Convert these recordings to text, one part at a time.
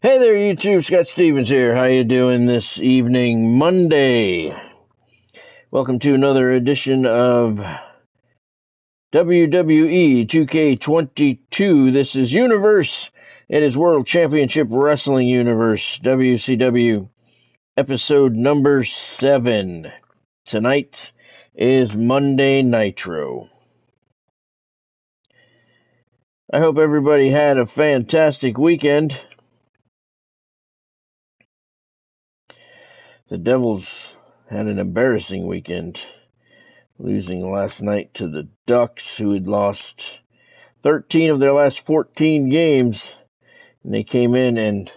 Hey there, YouTube. Scott Stevens here. How you doing this evening, Monday? Welcome to another edition of WWE 2K22. This is Universe. It is World Championship Wrestling Universe, WCW, episode number 7. Tonight is Monday Nitro. I hope everybody had a fantastic weekend. The Devils had an embarrassing weekend, losing last night to the Ducks, who had lost 13 of their last 14 games. And they came in and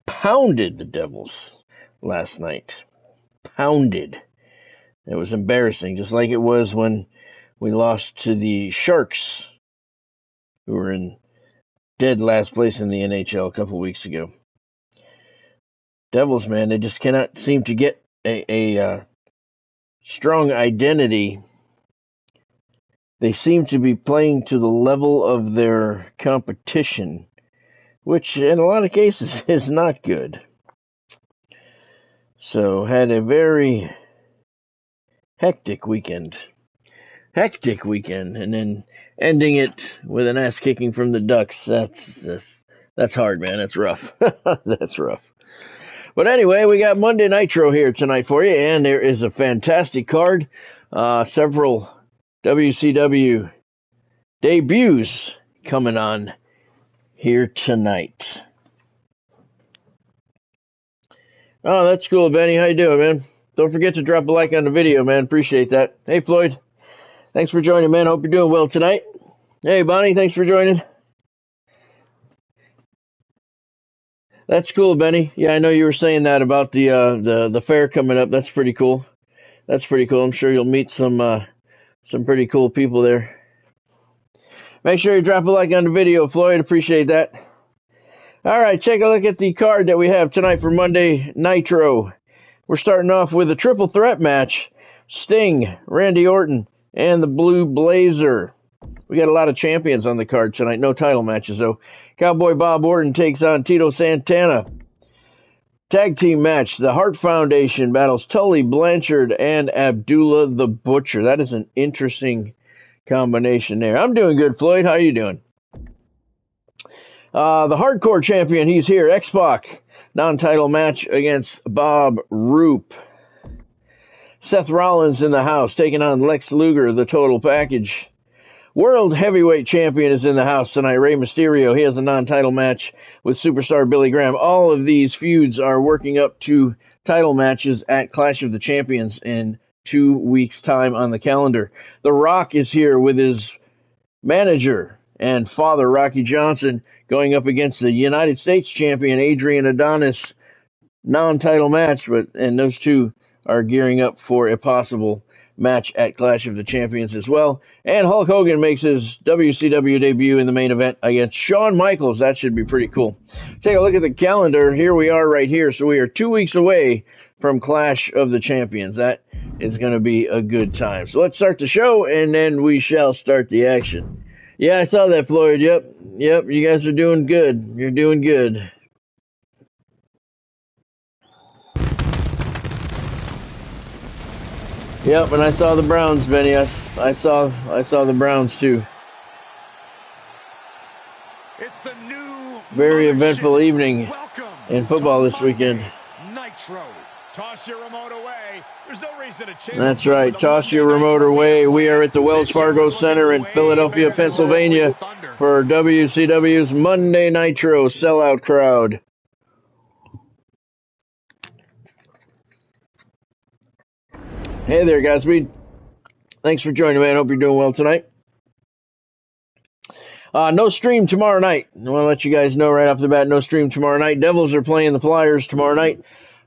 pounded the Devils last night. Pounded. It was embarrassing, just like it was when we lost to the Sharks, who were in dead last place in the NHL a couple weeks ago. Devils, man, they just cannot seem to get a strong identity. They seem to be playing to the level of their competition, which in a lot of cases is not good. So, had a very hectic weekend, and then ending it with an ass kicking from the Ducks. That's hard, man. That's rough. That's rough. But anyway, we got Monday Nitro here tonight for you, and there is a fantastic card. Several WCW debuts coming on here tonight. Oh, that's cool, Benny. How you doing, man? Don't forget to drop a like on the video, man. Appreciate that. Hey, Floyd. Thanks for joining, man. Hope you're doing well tonight. Hey, Bonnie. Thanks for joining. That's cool, Benny. Yeah, I know you were saying that about the fair coming up. That's pretty cool. That's pretty cool. I'm sure you'll meet some pretty cool people there. Make sure you drop a like on the video, Floyd. Appreciate that. All right, take a look at the card that we have tonight for Monday Nitro. We're starting off with a triple threat match. Sting, Randy Orton, and the Blue Blazer. We got a lot of champions on the card tonight. No title matches, though. Cowboy Bob Orton takes on Tito Santana. Tag team match. The Hart Foundation battles Tully Blanchard and Abdullah the Butcher. That is an interesting combination there. I'm doing good, Floyd. How are you doing? The Hardcore Champion, he's here. X-Pac. Non-title match against Bob Roop. Seth Rollins in the house, taking on Lex Luger, the total package. World Heavyweight Champion is in the house tonight, Rey Mysterio. He has a non-title match with superstar Billy Graham. All of these feuds are working up to title matches at Clash of the Champions in 2 weeks' time on the calendar. The Rock is here with his manager and father, Rocky Johnson, going up against the United States champion, Adrian Adonis. Non-title match, and those two are gearing up for a possible match at Clash of the Champions as well. And Hulk Hogan makes his WCW debut in the main event against Shawn Michaels. That should be pretty cool. Take a look at the calendar. Here we are right here. So we are 2 weeks away from Clash of the Champions. That is going to be a good time. So let's start the show, and then we shall start the action. Yeah, I saw that, Floyd. Yep, you guys are doing good. You're doing good. Yep, and I saw the Browns, Benny. I saw the Browns too. It's the new very eventful evening in football this weekend. Nitro. Toss your remote away. There's no reason to change. That's right. Toss your remote away. We are at the Wells Fargo Center in Philadelphia, Pennsylvania for WCW's Monday Nitro sellout crowd. Hey there, Godspeed. Thanks for joining, man. Hope you're doing well tonight. No stream tomorrow night. I want to let you guys know right off the bat, no stream tomorrow night. Devils are playing the Flyers tomorrow night,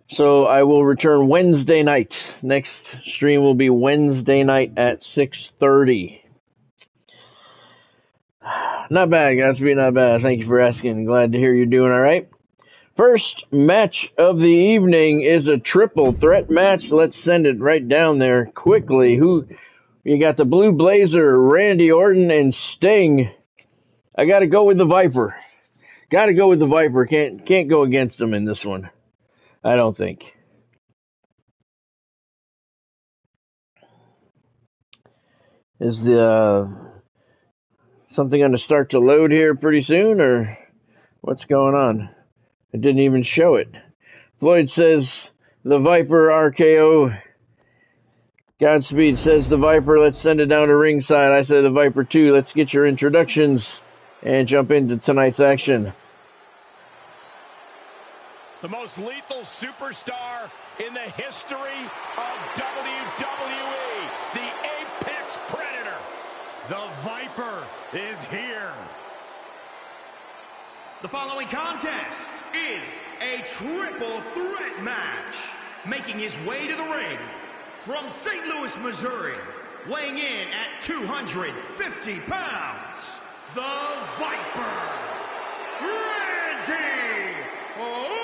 so I will return Wednesday night. Next stream will be Wednesday night at 6:30. Not bad, Godspeed, not bad. Thank you for asking. Glad to hear you're doing all right. First match of the evening is a triple threat match. Let's send it right down there quickly. You got the Blue Blazer, Randy Orton, and Sting. I got to go with the Viper. Got to go with the Viper. Can't go against him in this one. I don't think. Is the something going to start to load here pretty soon, or what's going on? It didn't even show it. Floyd says the Viper RKO. Godspeed says the Viper. Let's send it down to ringside. I say the Viper too. Let's get your introductions and jump into tonight's action. The most lethal superstar in the history of WWE, the Apex Predator. The Viper is here. The following contest is a triple threat match. Making his way to the ring from St. Louis, Missouri, weighing in at 250 pounds, the Viper, Randy Orton.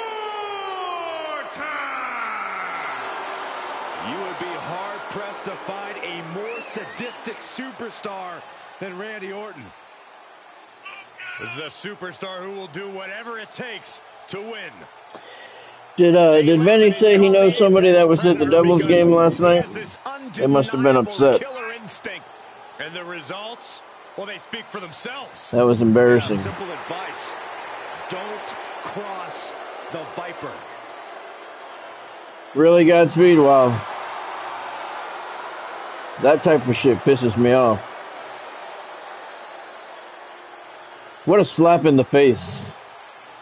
You would be hard-pressed to find a more sadistic superstar than Randy Orton. This is a superstar who will do whatever it takes to win. Did Vinny say he knows somebody that was at the Devils game last night? They must have been upset. And the results, well, they speak for themselves. That was embarrassing. Simple advice: don't cross the Viper. Really, Godspeed? Wow. That type of shit pisses me off. What a slap in the face.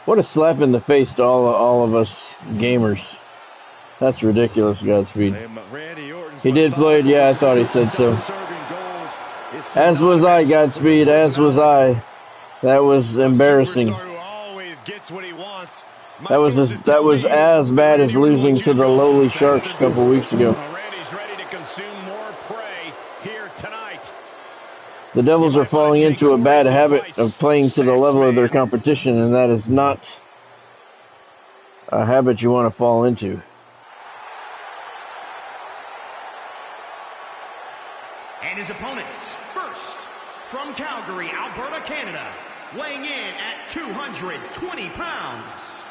What a slap in the face to all of us gamers. That's ridiculous, Godspeed. He did play it, yeah, I thought he said so. As was I, Godspeed, as was I. That was embarrassing. That was as bad as losing to the lowly Sharks a couple weeks ago. The Devils are falling into a bad habit of playing to the level of their competition, and that is not a habit you want to fall into. And his opponents, first, from Calgary, Alberta, Canada, weighing in at 220 pounds,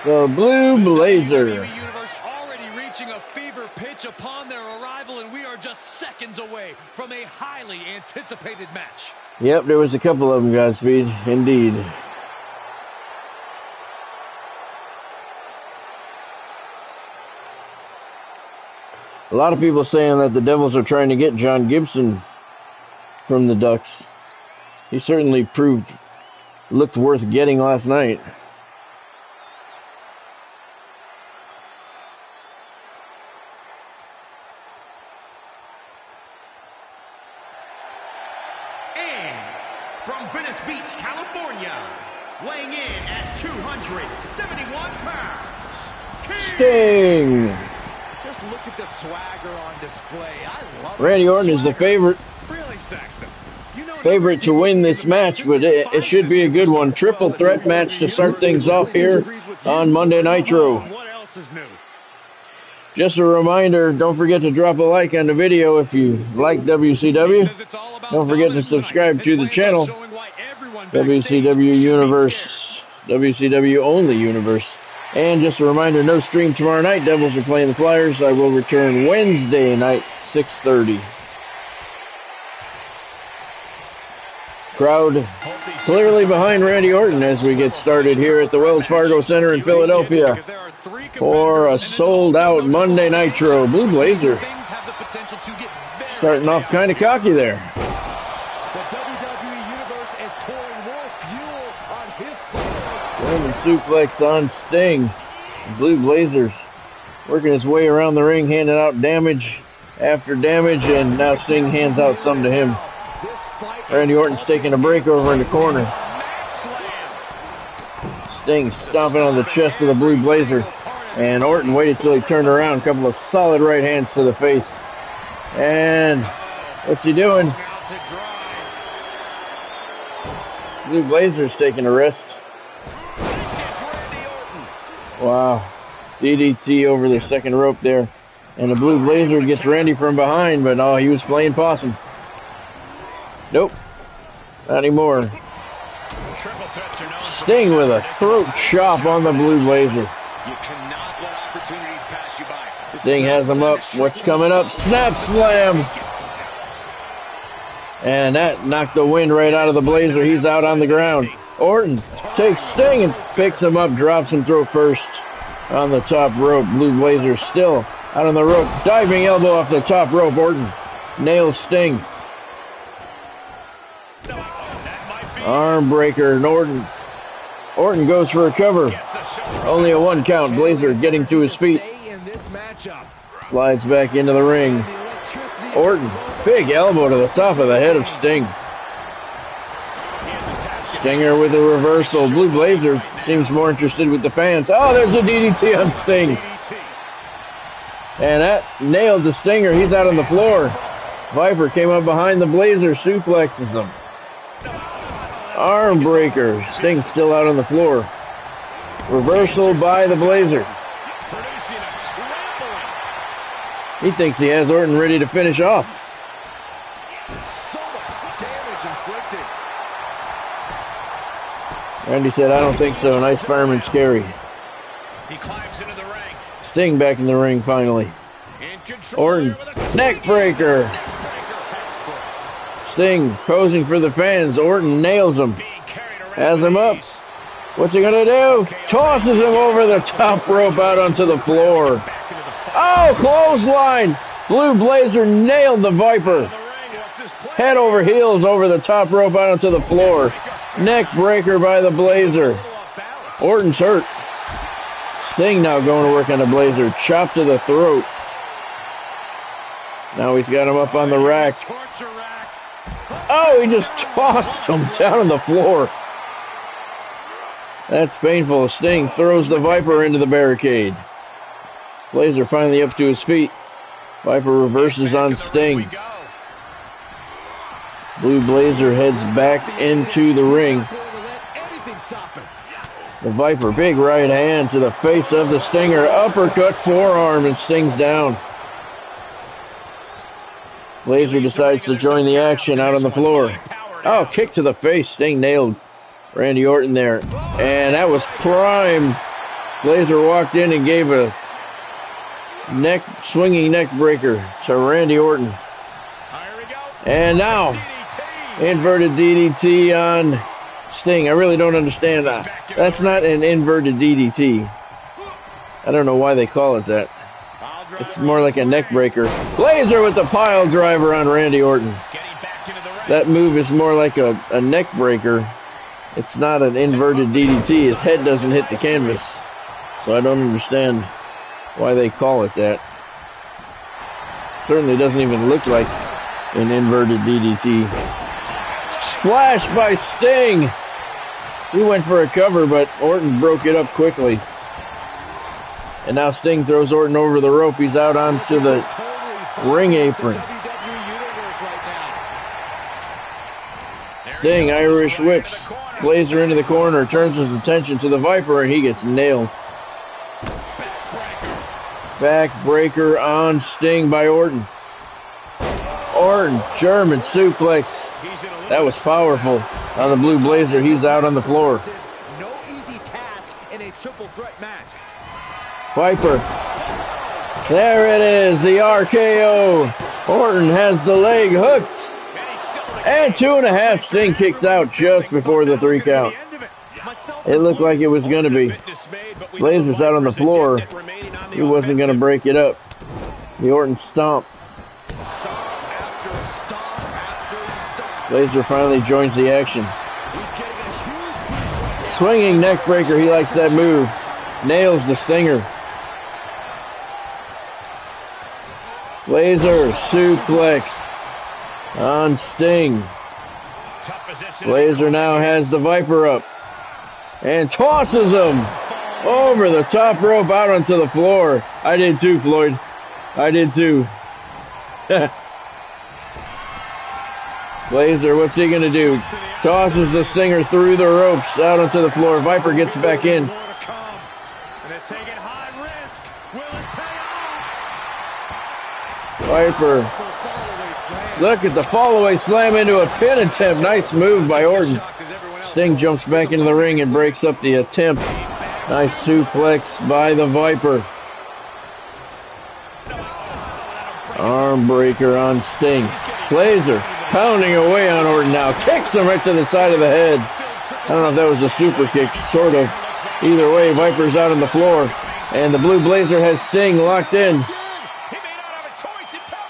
the Blue Blazer. WWE Universe already reaching a fever pitch upon their arrival, and we are just seconds away from a highly anticipated match. Yep, there was a couple of them, Godspeed. Indeed. A lot of people saying that the Devils are trying to get John Gibson from the Ducks. He certainly looked worth getting last night. From Venice Beach, California, weighing in at 271 pounds, Sting! Just look at the swagger on display. I love Randy Orton is the favorite. Really, Saxton. Favorite to win this match, but it should be a good one. Triple threat match to start things off here on Monday Nitro. What else is new? Just a reminder, don't forget to drop a like on the video if you like WCW. Don't forget to subscribe to the channel, WCW Universe, WCW Only Universe. And just a reminder, no stream tomorrow night. Devils are playing the Flyers. I will return Wednesday night, 6:30. Crowd clearly behind Randy Orton as we get started here at the Wells Fargo Center in Philadelphia for a sold-out Monday Nitro. Blue Blazer starting off kind of cocky there. The WWE Universe is pouring more fuel on his fire. German suplex on Sting. Blue Blazers working his way around the ring, handing out damage after damage, and now Sting hands out some to him. Randy Orton's taking a break over in the corner. Sting stomping on the chest of the Blue Blazer. And Orton waited till he turned around. A couple of solid right hands to the face. And what's he doing? Blue Blazer's taking a rest. Wow. DDT over the second rope there. And the Blue Blazer gets Randy from behind, but oh, he was playing possum. Nope. Not anymore. Sting with a throat chop on the Blue Blazer. You cannot let opportunities pass you by. Sting has him up. What's coming up? Snap slam. And that knocked the wind right out of the Blazer. He's out on the ground. Orton takes Sting and picks him up, drops him throat first on the top rope. Blue Blazer still out on the rope. Diving elbow off the top rope. Orton nails Sting. Arm breaker, and Orton goes for a cover. Only a 1 count. Blazer getting to his feet. Slides back into the ring. Orton, big elbow to the top of the head of Sting. Stinger with a reversal. Blue Blazer seems more interested with the fans. Oh, there's a DDT on Sting. And that nailed the Stinger. He's out on the floor. Viper came up behind the Blazer, suplexes him. Arm breaker. Sting still out on the floor. Reversal by the Blazer. He thinks he has Orton ready to finish off. So much damage inflicted. Randy said, I don't think so. Nice fireman's carry. He climbs into the ring. Sting back in the ring finally. In control Orton, neck breaker. Sting posing for the fans. Orton nails him. Has him up. What's he gonna do? Tosses him over the top rope out onto the floor. Oh, clothesline! Blue Blazer nailed the Viper. Head over heels over the top rope out onto the floor. Neck breaker by the Blazer. Orton's hurt. Sting now going to work on the Blazer. Chop to the throat. Now he's got him up on the rack. Oh, he just tossed him down on the floor. That's painful. Sting throws the Viper into the barricade. Blazer finally up to his feet. Viper reverses on Sting. Blue Blazer heads back into the ring. The Viper, big right hand to the face of the Stinger. Uppercut forearm and Sting's down. Blazer decides to join the action out on the floor. Oh, kick to the face. Sting nailed Randy Orton there. And that was prime. Blazer walked in and gave a swinging neck breaker to Randy Orton. And now, inverted DDT on Sting. I really don't understand that. That's not an inverted DDT. I don't know why they call it that. It's more like a neck breaker. Blazer with the pile driver on Randy Orton. That move is more like a neck breaker. It's not an inverted DDT. His head doesn't hit the canvas. So I don't understand why they call it that. Certainly doesn't even look like an inverted DDT. Splash by Sting. He went for a cover, but Orton broke it up quickly. And now Sting throws Orton over the rope. He's out onto the ring apron. Sting Irish whips Blazer into the corner, turns his attention to the Viper, and he gets nailed. Backbreaker on Sting by Orton. Orton, German suplex. That was powerful on the Blue Blazer. He's out on the floor. No easy task in a triple threat match. Viper. There it is, the RKO. Orton has the leg hooked. And 2.5. Sting kicks out just before the 3 count. It looked like it was going to be. Blazer's out on the floor. He wasn't going to break it up. The Orton stomp. Blazer finally joins the action. Swinging neck breaker. He likes that move. Nails the Stinger. Blazer suplex on Sting. Blazer now has the Viper up and tosses him over the top rope out onto the floor. I did too, Floyd. I did too. Blazer, what's he gonna do? Tosses the Stinger through the ropes out onto the floor. Viper gets back in. Viper Look at the fall-away slam into a pin attempt. Nice move by Orton. Sting jumps back into the ring and breaks up the attempt. Nice suplex by the Viper. Arm breaker on Sting. Blazer pounding away on Orton now. Kicks him right to the side of the head. I don't know if that was a super kick, sort of. Either way, Viper's out on the floor. And the Blue Blazer has Sting locked in.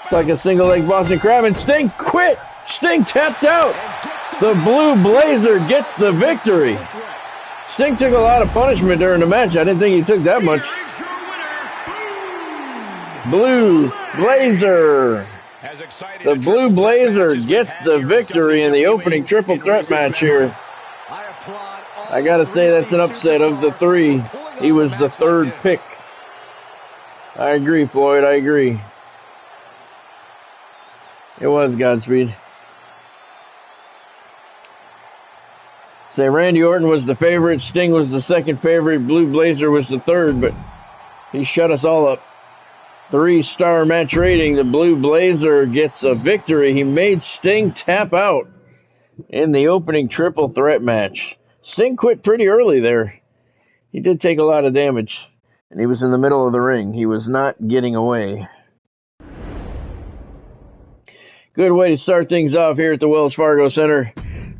It's like a single leg Boston Crab, and Sting quit. Sting tapped out. The Blue Blazer gets the victory. Sting took a lot of punishment during the match. I didn't think he took that much. Blue Blazer. The Blue Blazer gets the victory in the opening triple threat match here. I gotta say that's an upset of the three. He was the third pick. I agree, Floyd, I agree. It was Godspeed. Say Randy Orton was the favorite, Sting was the second favorite, Blue Blazer was the third, but he shut us all up. 3-star match rating. The Blue Blazer gets a victory. He made Sting tap out in the opening triple threat match. Sting quit pretty early there. He did take a lot of damage, and he was in the middle of the ring. He was not getting away. Good way to start things off here at the Wells Fargo Center.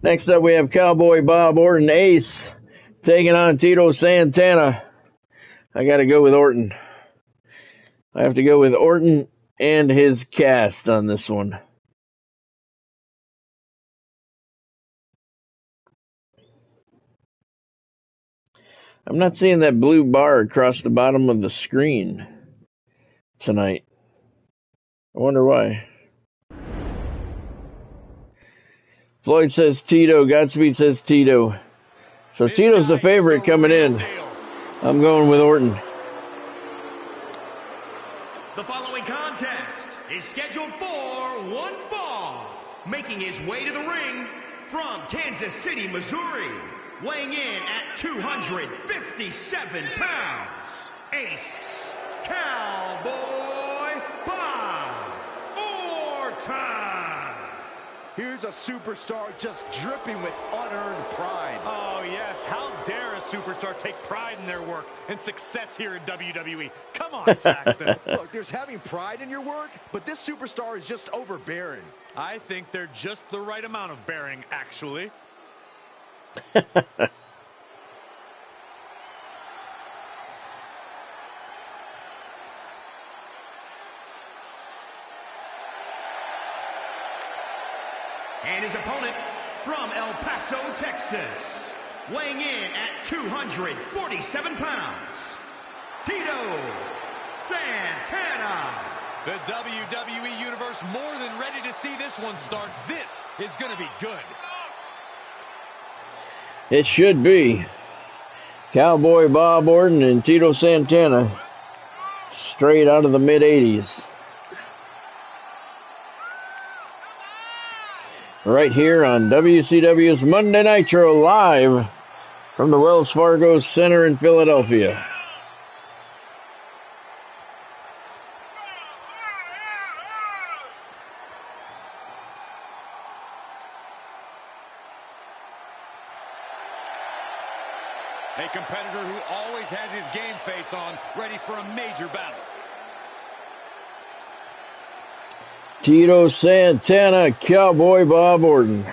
Next up, we have Cowboy Bob Orton Ace taking on Tito Santana. I got to go with Orton. I have to go with Orton and his cast on this one. I'm not seeing that blue bar across the bottom of the screen tonight. I wonder why. Floyd says Tito. Godspeed says Tito. So Tito's the favorite coming in. I'm going with Orton. The following contest is scheduled for one fall. Making his way to the ring from Kansas City, Missouri. Weighing in at 257 pounds. Ace Cowboy Bob Orton. Here's a superstar just dripping with unearned pride. Oh, yes. How dare a superstar take pride in their work and success here in WWE? Come on, Saxton. Look, there's having pride in your work, but this superstar is just overbearing. I think they're just the right amount of bearing, actually. And his opponent from El Paso, Texas, weighing in at 247 pounds, Tito Santana. The WWE Universe more than ready to see this one start. This is going to be good. It should be. Cowboy Bob Orton and Tito Santana, straight out of the mid-'80s. Right here on WCW's Monday Nitro, live from the Wells Fargo Center in Philadelphia. A competitor who always has his game face on, ready for a major battle. Tito Santana, Cowboy Bob Orton.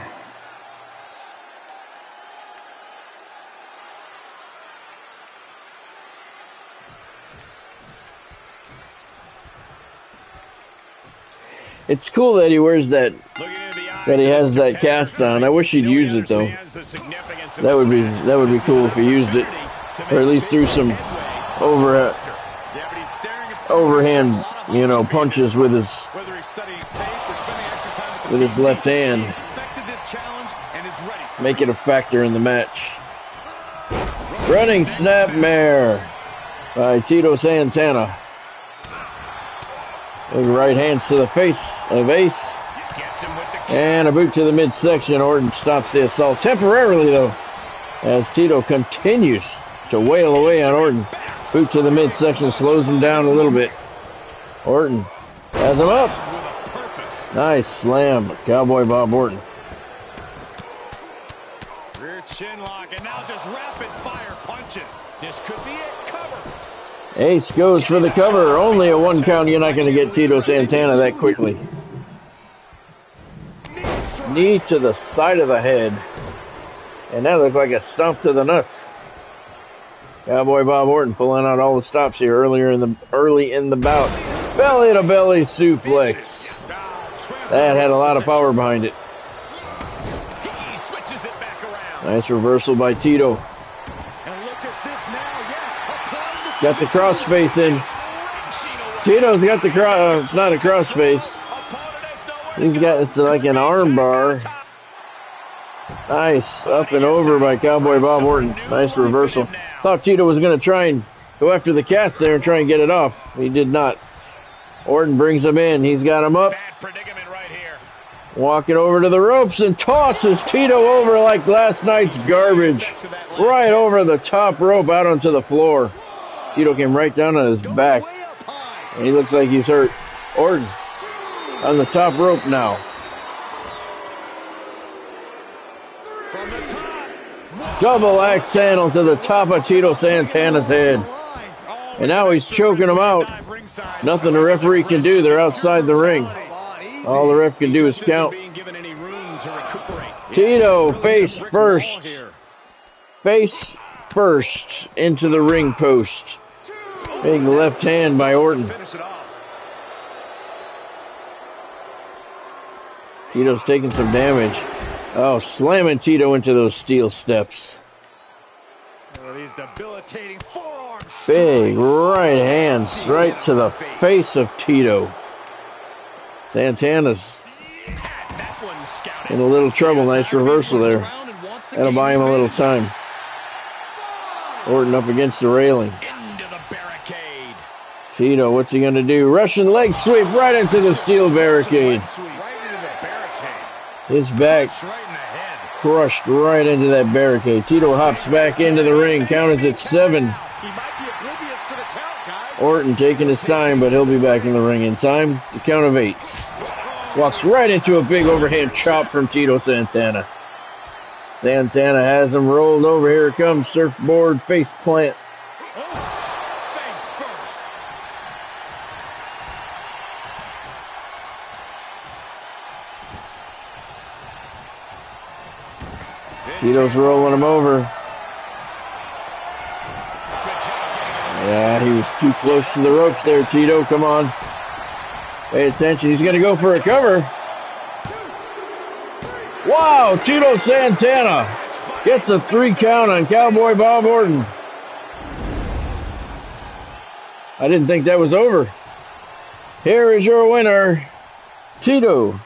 It's cool that he wears that he has that cast on. I wish he'd use it though. That would be cool if he used it, or at least threw some overhand, punches with his left hand. Make it a factor in the match. Running snapmare by Tito Santana. Big right hands to the face of Ace. And a boot to the midsection. Orton stops the assault temporarily, though, as Tito continues to wail away on Orton. Boot to the midsection slows him down a little bit. Orton has him up. Nice slam, Cowboy Bob Orton. Rear chin lock, and now just rapid fire punches. This could be it. Cover. Ace goes for the cover. Only a 1 count. You're not going to get Tito Santana that quickly. Knee to the side of the head. And that looked like a stomp to the nuts. Cowboy Bob Orton pulling out all the stops here early in the bout. Belly to belly suplex. That had a lot of power behind it. He switches it back around. Nice reversal by Tito. And look at this now. Yes, Got the crossface in. Tito's got the cross. It's not a crossface. He's got, it's like an arm bar. Nice, up and over by Cowboy Bob Orton. Nice reversal. Thought Tito was going to try and go after the cats there and try and get it off. He did not. Orton brings him in. He's got him up. bad predicament right here. Walking over to the ropes and tosses Tito over like last night's garbage. Right over the top rope out onto the floor. Tito came right down on his back. And he looks like he's hurt. Orton on the top rope now. From the top. Double axe handle to the top of Tito Santana's head. And now he's choking him out. Nothing the referee can do. They're outside the ring. All the ref can do is count. Tito face first. Face first into the ring post. Big left hand by Orton. Tito's taking some damage. Oh, slamming Tito into those steel steps. Big right hands right to the face of Tito. Santana's in a little trouble. Nice reversal there. That'll buy him a little time. Orton up against the railing. Tito, what's he going to do? Russian leg sweep right into the steel barricade. His back crushed right into that barricade. Tito hops back into the ring. Count is at 7. Orton taking his time, but he'll be back in the ring in time. The count of 8. Walks right into a big overhand chop from Tito Santana. Santana has him rolled over. Here it comes. Surfboard face plant. Tito's rolling him over. Yeah, he was too close to the ropes there, Tito. Come on. Pay attention. He's going to go for a cover. Wow, Tito Santana gets a 3 count on Cowboy Bob Orton. I didn't think that was over. Here is your winner, Tito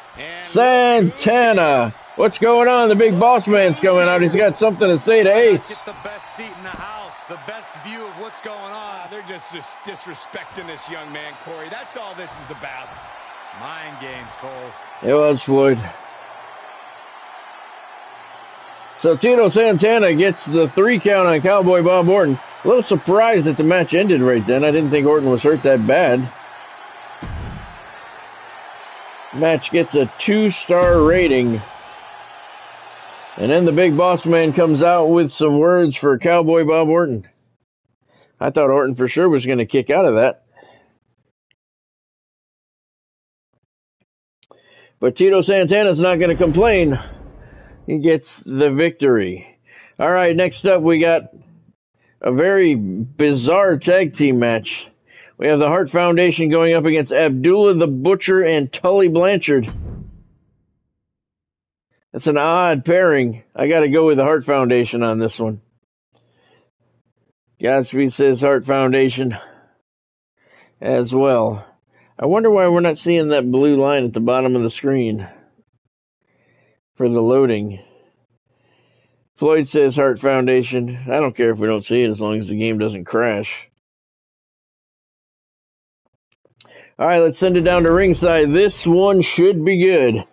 Santana. What's going on? The big boss man's coming out. He's got something to say to Ace. Get the best seat in the house, the best view of what's going on. They're just disrespecting this young man, Corey. That's all this is about. Mind games, Cole. It was Floyd. So Tito Santana gets the 3 count on Cowboy Bob Orton. A little surprised that the match ended right then. I didn't think Orton was hurt that bad. Match gets a 2-star rating. And then the big boss man comes out with some words for Cowboy Bob Orton. I thought Orton for sure was going to kick out of that. But Tito Santana's not going to complain. He gets the victory. All right, next up we got a very bizarre tag team match. We have the Hart Foundation going up against Abdullah the Butcher and Tully Blanchard. That's an odd pairing. I got to go with the Hart Foundation on this one. Godspeed says Hart Foundation as well. I wonder why we're not seeing that blue line at the bottom of the screen for the loading. Floyd says Hart Foundation. I don't care if we don't see it as long as the game doesn't crash. All right, let's send it down to ringside. This one should be good.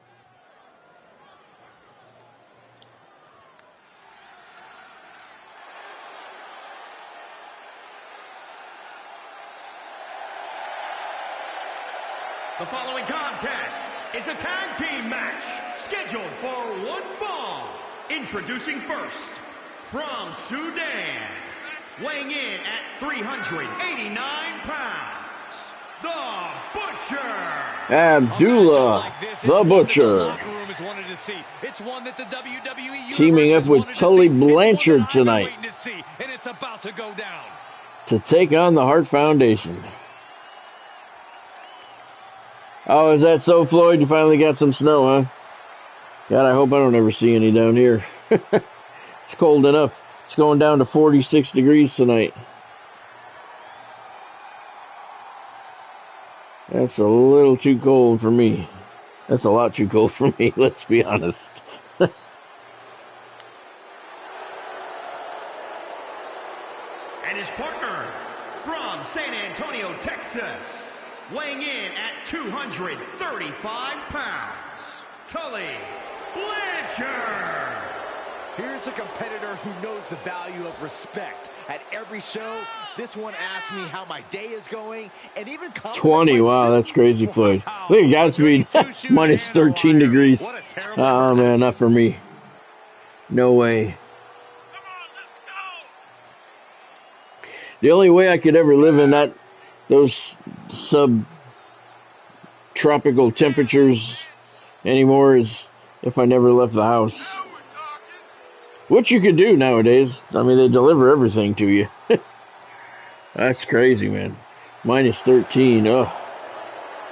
The following contest is a tag team match scheduled for one fall. Introducing first, from Sudan, weighing in at 389 pounds, the Butcher. Abdullah, the Butcher. Teaming up with Tully Blanchard tonight to take on the Hart Foundation. Oh, is that so, Floyd? You finally got some snow, huh? God, I hope I don't ever see any down here. It's cold enough. It's going down to 46 degrees tonight. That's a little too cold for me. That's a lot too cold for me, let's be honest. And his partner, from San Antonio, Texas, weighing in at 235 pounds, Tully Blanchard. Here's a competitor who knows the value of respect. At every show, this one asks me how my day is going, and even 20, wow, that's crazy, Floyd. Look at Godspeed, minus 13 degrees. Oh, man, not for me. No way. The only way I could ever live in those subtropical temperatures anymore is if I never left the house. What you could do nowadays, I mean, they deliver everything to you. That's crazy, man. Minus 13, oh.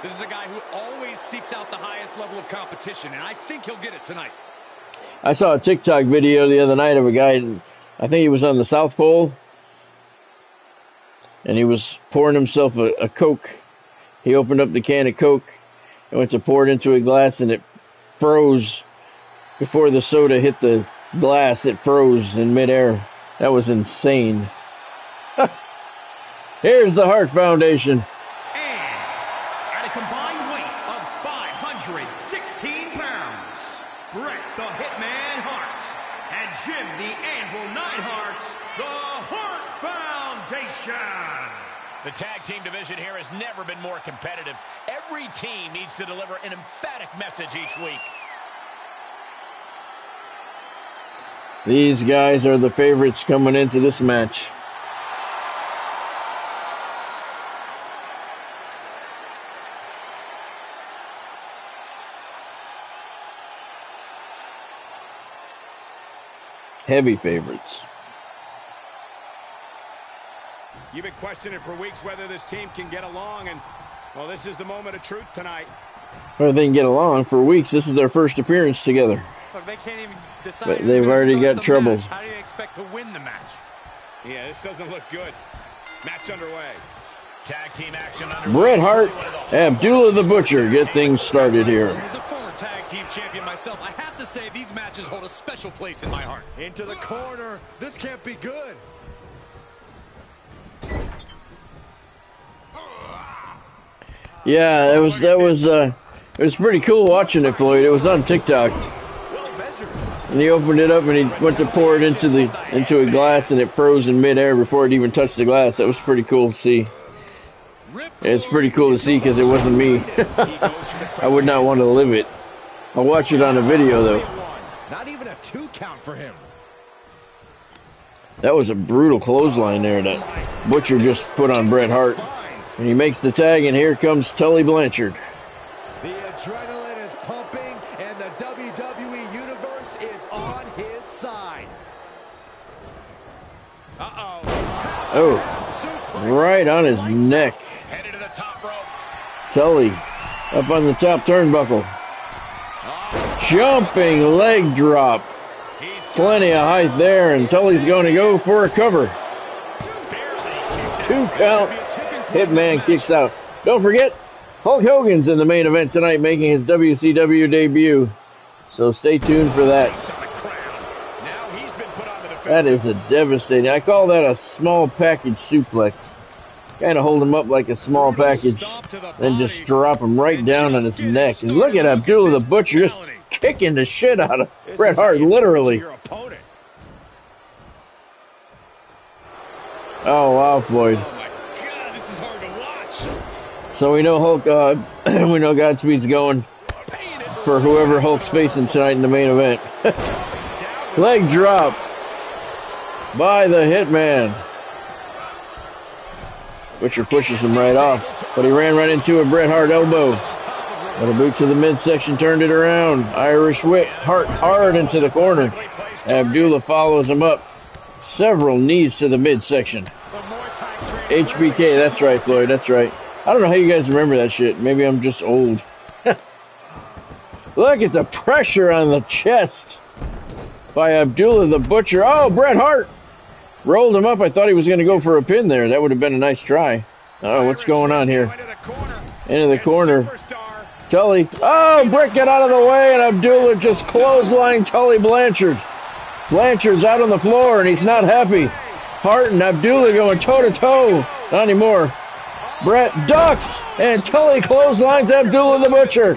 This is a guy who always seeks out the highest level of competition, and I think he'll get it tonight. I saw a TikTok video the other night of a guy, I think he was on the South Pole, and he was pouring himself a Coke. He opened up the can of Coke and went to pour it into a glass, and it froze before the soda hit the glass. It froze in midair. That was insane. Here's the Hart Foundation. And at a combined weight of 516 pounds, Bret the Hitman Hart and Jim the Anvil Neidhart, the Hart Foundation. The tag team division here has never been more competitive. Every team needs to deliver an emphatic message each week. These guys are the favorites coming into this match. Heavy favorites. You've been questioning for weeks whether this team can get along, and, well, this is the moment of truth tonight. Well, they can get along for weeks. This is their first appearance together. Look, they can't even decide. But they've already got trouble. How do you expect to win the match? Yeah, this doesn't look good. Match underway. Tag team action underway. Bret Hart, Abdullah the Butcher get things started here. As a former tag team champion myself, I have to say these matches hold a special place in my heart. Into the corner. This can't be good. Yeah, it was pretty cool watching it, Floyd. It was on TikTok. And he opened it up and he went to pour it into a glass, and it froze in midair before it even touched the glass. That was pretty cool to see. It's pretty cool to see because it wasn't me. I would not want to live it. I'll watch it on a video though. Not even a 2 count for him. That was a brutal clothesline there that Butcher just put on Bret Hart. And he makes the tag, and here comes Tully Blanchard. The adrenaline is pumping, and the WWE Universe is on his side. Oh, right on his neck. Headed to the top rope. Tully up on the top turnbuckle. Jumping leg drop. Plenty of height there, and Tully's going to go for a cover. 2 count. Hitman kicks out. Don't forget, Hulk Hogan's in the main event tonight, making his WCW debut. So stay tuned for that. That is a devastating. I call that a small package suplex. Kind of hold him up like a small package, then just drop him right down on his neck. And look at Abdullah the Butcher just kicking the shit out of Bret Hart, literally. Oh wow, Floyd. So we know Hulk, we know Godspeed's going. for whoever Hulk's facing tonight in the main event. Leg drop by the Hitman. Butcher pushes him right off, but he ran right into a Bret Hart elbow. But a boot to the midsection turned it around. Irish whip, Hart hard into the corner. Abdullah follows him up. Several knees to the midsection. HBK, that's right, Floyd, that's right. I don't know how you guys remember that shit. Maybe I'm just old. Look at the pressure on the chest by Abdullah the Butcher. Oh, Bret Hart rolled him up. I thought he was going to go for a pin there. That would have been a nice try. Oh, what's going on here? Into the corner. Tully. Oh, Bret got out of the way, and Abdullah just clotheslined Tully Blanchard. Blanchard's out on the floor, and he's not happy. Hart and Abdullah going toe-to-toe. Not anymore. Bret ducks, and Tully clotheslines Abdullah the Butcher.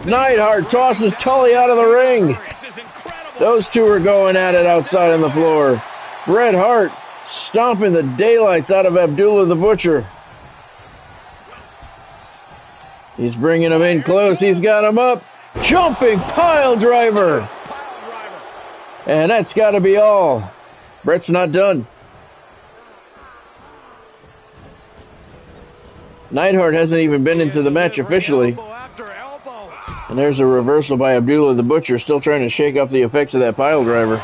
Neidhart tosses Tully out of the ring. Those two are going at it outside on the floor. Bret Hart stomping the daylights out of Abdullah the Butcher. He's bringing him in close. He's got him up. Jumping pile driver. And that's got to be all. Bret's not done. Neidhart hasn't even been into the match officially. And there's a reversal by Abdullah the Butcher, still trying to shake off the effects of that pile driver.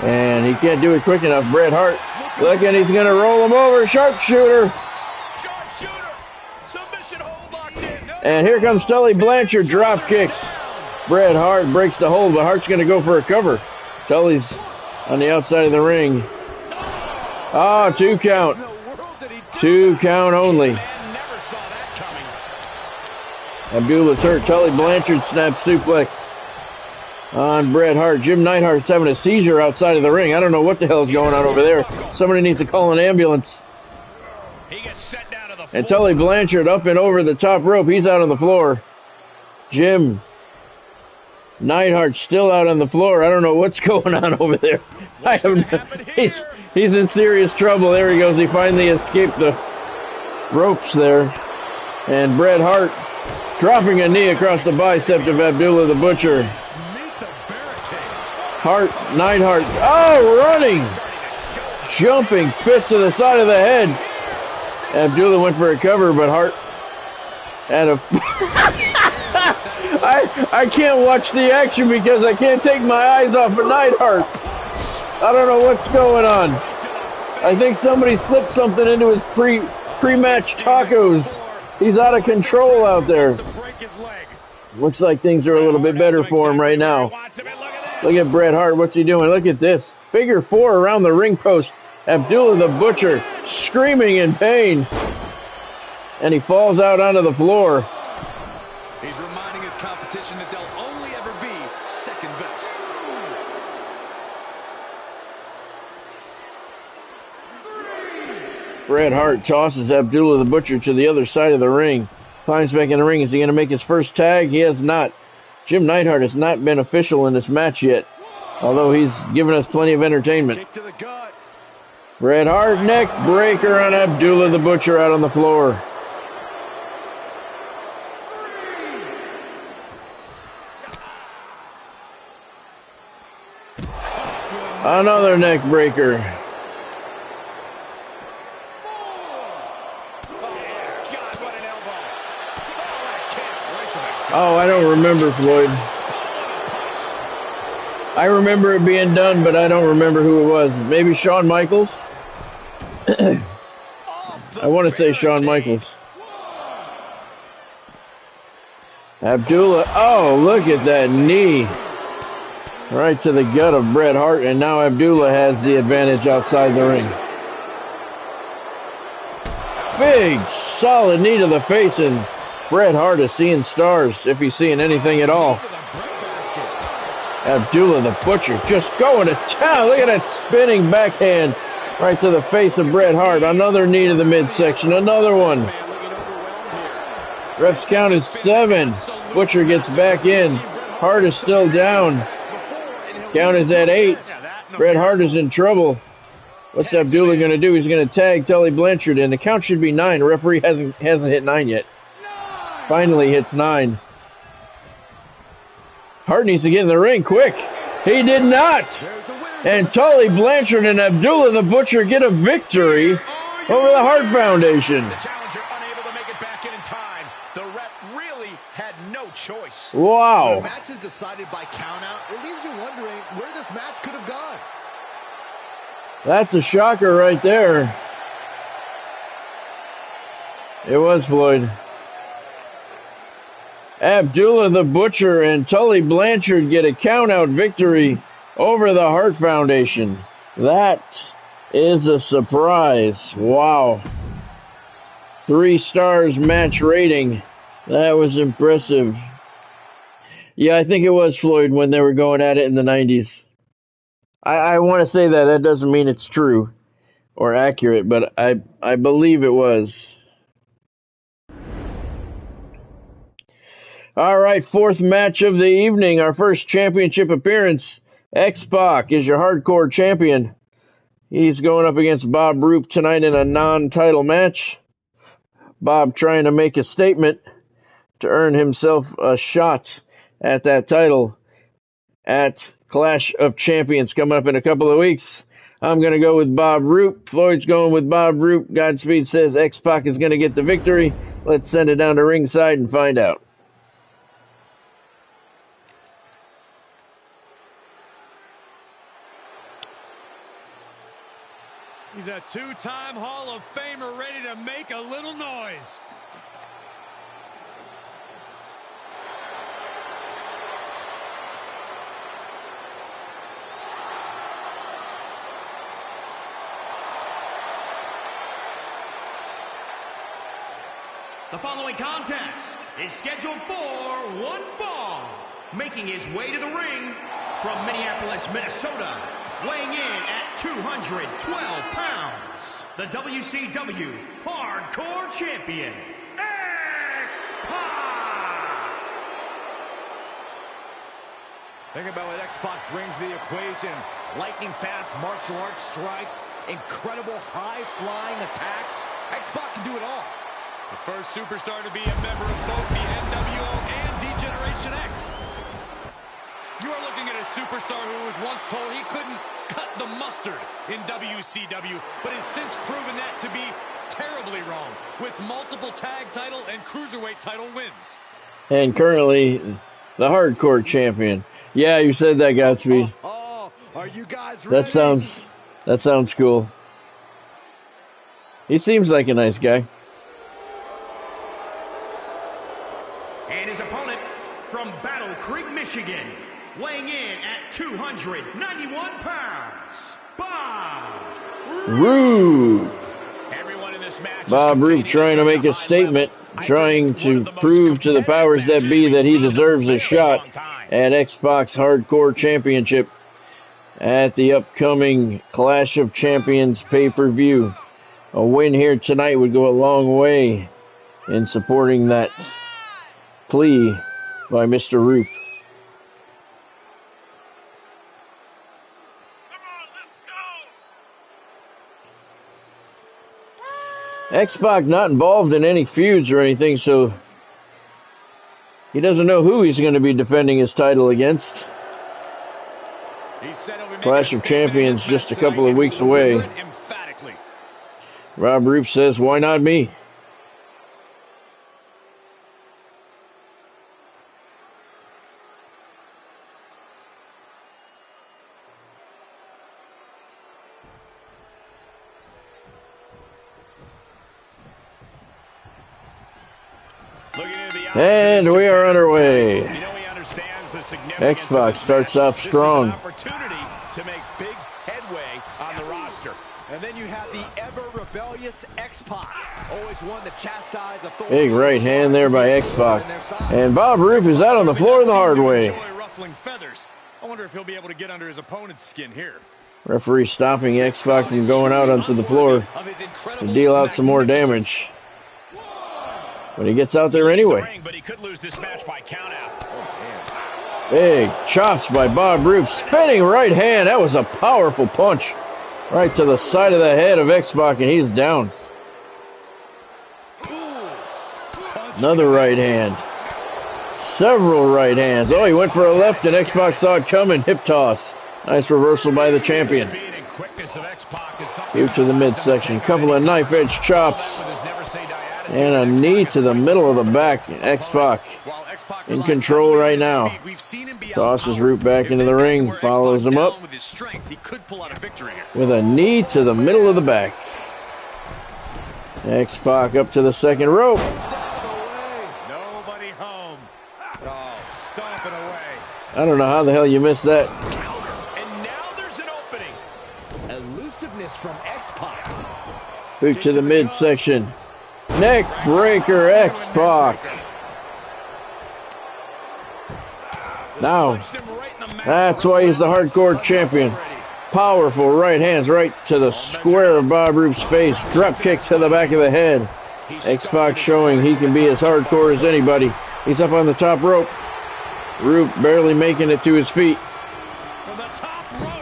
And he can't do it quick enough. Bret Hart looking, he's going to roll him over. Sharpshooter. And here comes Tully Blanchard, drop kicks. Bret Hart breaks the hold, but Hart's going to go for a cover. Tully's on the outside of the ring. Oh, 2 count. 2 count only. Abdullah's hurt. Tully Blanchard snaps suplex on Bret Hart. Jim Neidhart's having a seizure outside of the ring. I don't know what the hell is going on over there. Somebody needs to call an ambulance. And Tully Blanchard up and over the top rope. He's out on the floor. Jim Neidhart still out on the floor. I don't know what's going on over there. He's in serious trouble. There he goes. He finally escaped the ropes there. And Bret Hart dropping a knee across the bicep of Abdullah the Butcher. Hart, Neidhart, oh, running! Jumping fist to the side of the head. Abdullah went for a cover, but Hart had a... I can't watch the action because I can't take my eyes off of Neidhart. I don't know what's going on. I think somebody slipped something into his pre-match tacos. He's out of control out there. Looks like things are a little bit better for him right now. Look at Bret Hart. What's he doing? Look at this. Figure 4 around the ring post. Abdullah the Butcher screaming in pain. And he falls out onto the floor. He's reminding his competition that they'll only ever be second best. Bret Hart tosses Abdullah the Butcher to the other side of the ring. Climbs back in the ring. Is he going to make his first tag? He has not. Jim Neidhart has not been official in this match yet, although he's given us plenty of entertainment. Bret Hart neck breaker on Abdullah the Butcher out on the floor. Another neck breaker. Oh, I don't remember, Floyd. I remember it being done, but I don't remember who it was. Maybe Shawn Michaels? I want to say Shawn Michaels. Abdullah. Oh, look at that knee. Right to the gut of Bret Hart, and now Abdullah has the advantage outside the ring. Big, solid knee to the face, and Bret Hart is seeing stars, if he's seeing anything at all. Abdullah the Butcher just going to town. Look at that spinning backhand right to the face of Bret Hart. Another knee to the midsection. Another one. Ref's count is 7. Butcher gets back in. Hart is still down. Count is at 8. Bret Hart is in trouble. What's Abdullah going to do? He's going to tag Tully Blanchard in. The count should be 9. The referee hasn't hit 9 yet. Finally hits 9. Hart needs to get in the ring quick. He did not. And Tully Blanchard and Abdullah the Butcher get a victory over the Hart Foundation. The challenger unable to make it back in time. The ref really had no choice. Wow. When a match is decided by countout, it leaves you wondering where this match could have gone. That's a shocker right there. It was, Floyd. Abdullah the Butcher and Tully Blanchard get a countout victory over the Hart Foundation. That is a surprise. Wow. 3 stars match rating. That was impressive. Yeah, I think it was, Floyd, when they were going at it in the 90s. I want to say that. That doesn't mean it's true or accurate, but I believe it was. All right, 4th match of the evening. Our first championship appearance. X-Pac is your hardcore champion. He's going up against Bob Roop tonight in a non-title match. Bob trying to make a statement to earn himself a shot at that title at Clash of Champions coming up in a couple of weeks. I'm going to go with Bob Roop. Floyd's going with Bob Roop. Godspeed says X-Pac is going to get the victory. Let's send it down to ringside and find out. He's a 2-time Hall of Famer ready to make a little noise. The following contest is scheduled for one fall. Making his way to the ring from Minneapolis, Minnesota, weighing in at 212 pounds, the WCW Hardcore Champion, X-Pac! Think about what X-Pac brings to the equation. Lightning-fast martial arts strikes, incredible high-flying attacks. X-Pac can do it all. The first superstar to be a member of both the NWO and D-Generation X. You are looking at a superstar who was once told he couldn't cut the mustard in WCW, but has since proven that to be terribly wrong, with multiple tag title and cruiserweight title wins. And currently, the hardcore champion. Yeah, you said that, Godspeed. Are you guys ready? That sounds cool. He seems like a nice guy. And his opponent from Battle Creek, Michigan, weighing in at 291 pounds, Bob Roop. Everyone in this match Bob Roop trying to make a statement, trying to prove to the powers that be that he deserves a shot at X-Pac's Hardcore Championship at the upcoming Clash of Champions pay-per-view. A win here tonight would go a long way in supporting that plea by Mr. Roop. X-Pac not involved in any feuds or anything, so he doesn't know who he's going to be defending his title against. Clash of Champions just a couple of weeks away. Rob Roop says, why not me? And we are underway. X-Pac starts off strong. To make big headway on the roster. And then you have the ever-rebellious X-Pac. Always one to chastise authority. Big right hand there by X-Pac. And Bob Roop is out on the floor the hard way. Ruffling feathers. I wonder if he'll be able to get under his opponent's skin here. Referee stopping X-Pac from going out onto the floor to deal out some more damage. But he gets out there anyway. But he could lose this match by count out. Big chops by Bob Roop. Spinning right hand. That was a powerful punch. Right to the side of the head of X-Pac, and he's down. Another right hand. Several right hands. Oh, he went for a left, and X-Pac saw it coming. Hip toss. Nice reversal by the champion. Here to the midsection. Couple of knife edge chops. And a knee to the middle of the back. X-Pac in control right now. Tosses Roop back into the ring. Follows him up with a knee to the middle of the back. X-Pac up to the second rope. Nobody home. Oh, stomping away. I don't know how the hell you missed that. And now there's an opening. Elusiveness from X-Pac. Boot to the midsection. Neck breaker, X-Pac. Now, that's why he's the hardcore champion. Powerful right hands right to the square of Bob Roop's face. Drop kick to the back of the head. X-Pac showing he can be as hardcore as anybody. He's up on the top rope. Roop barely making it to his feet.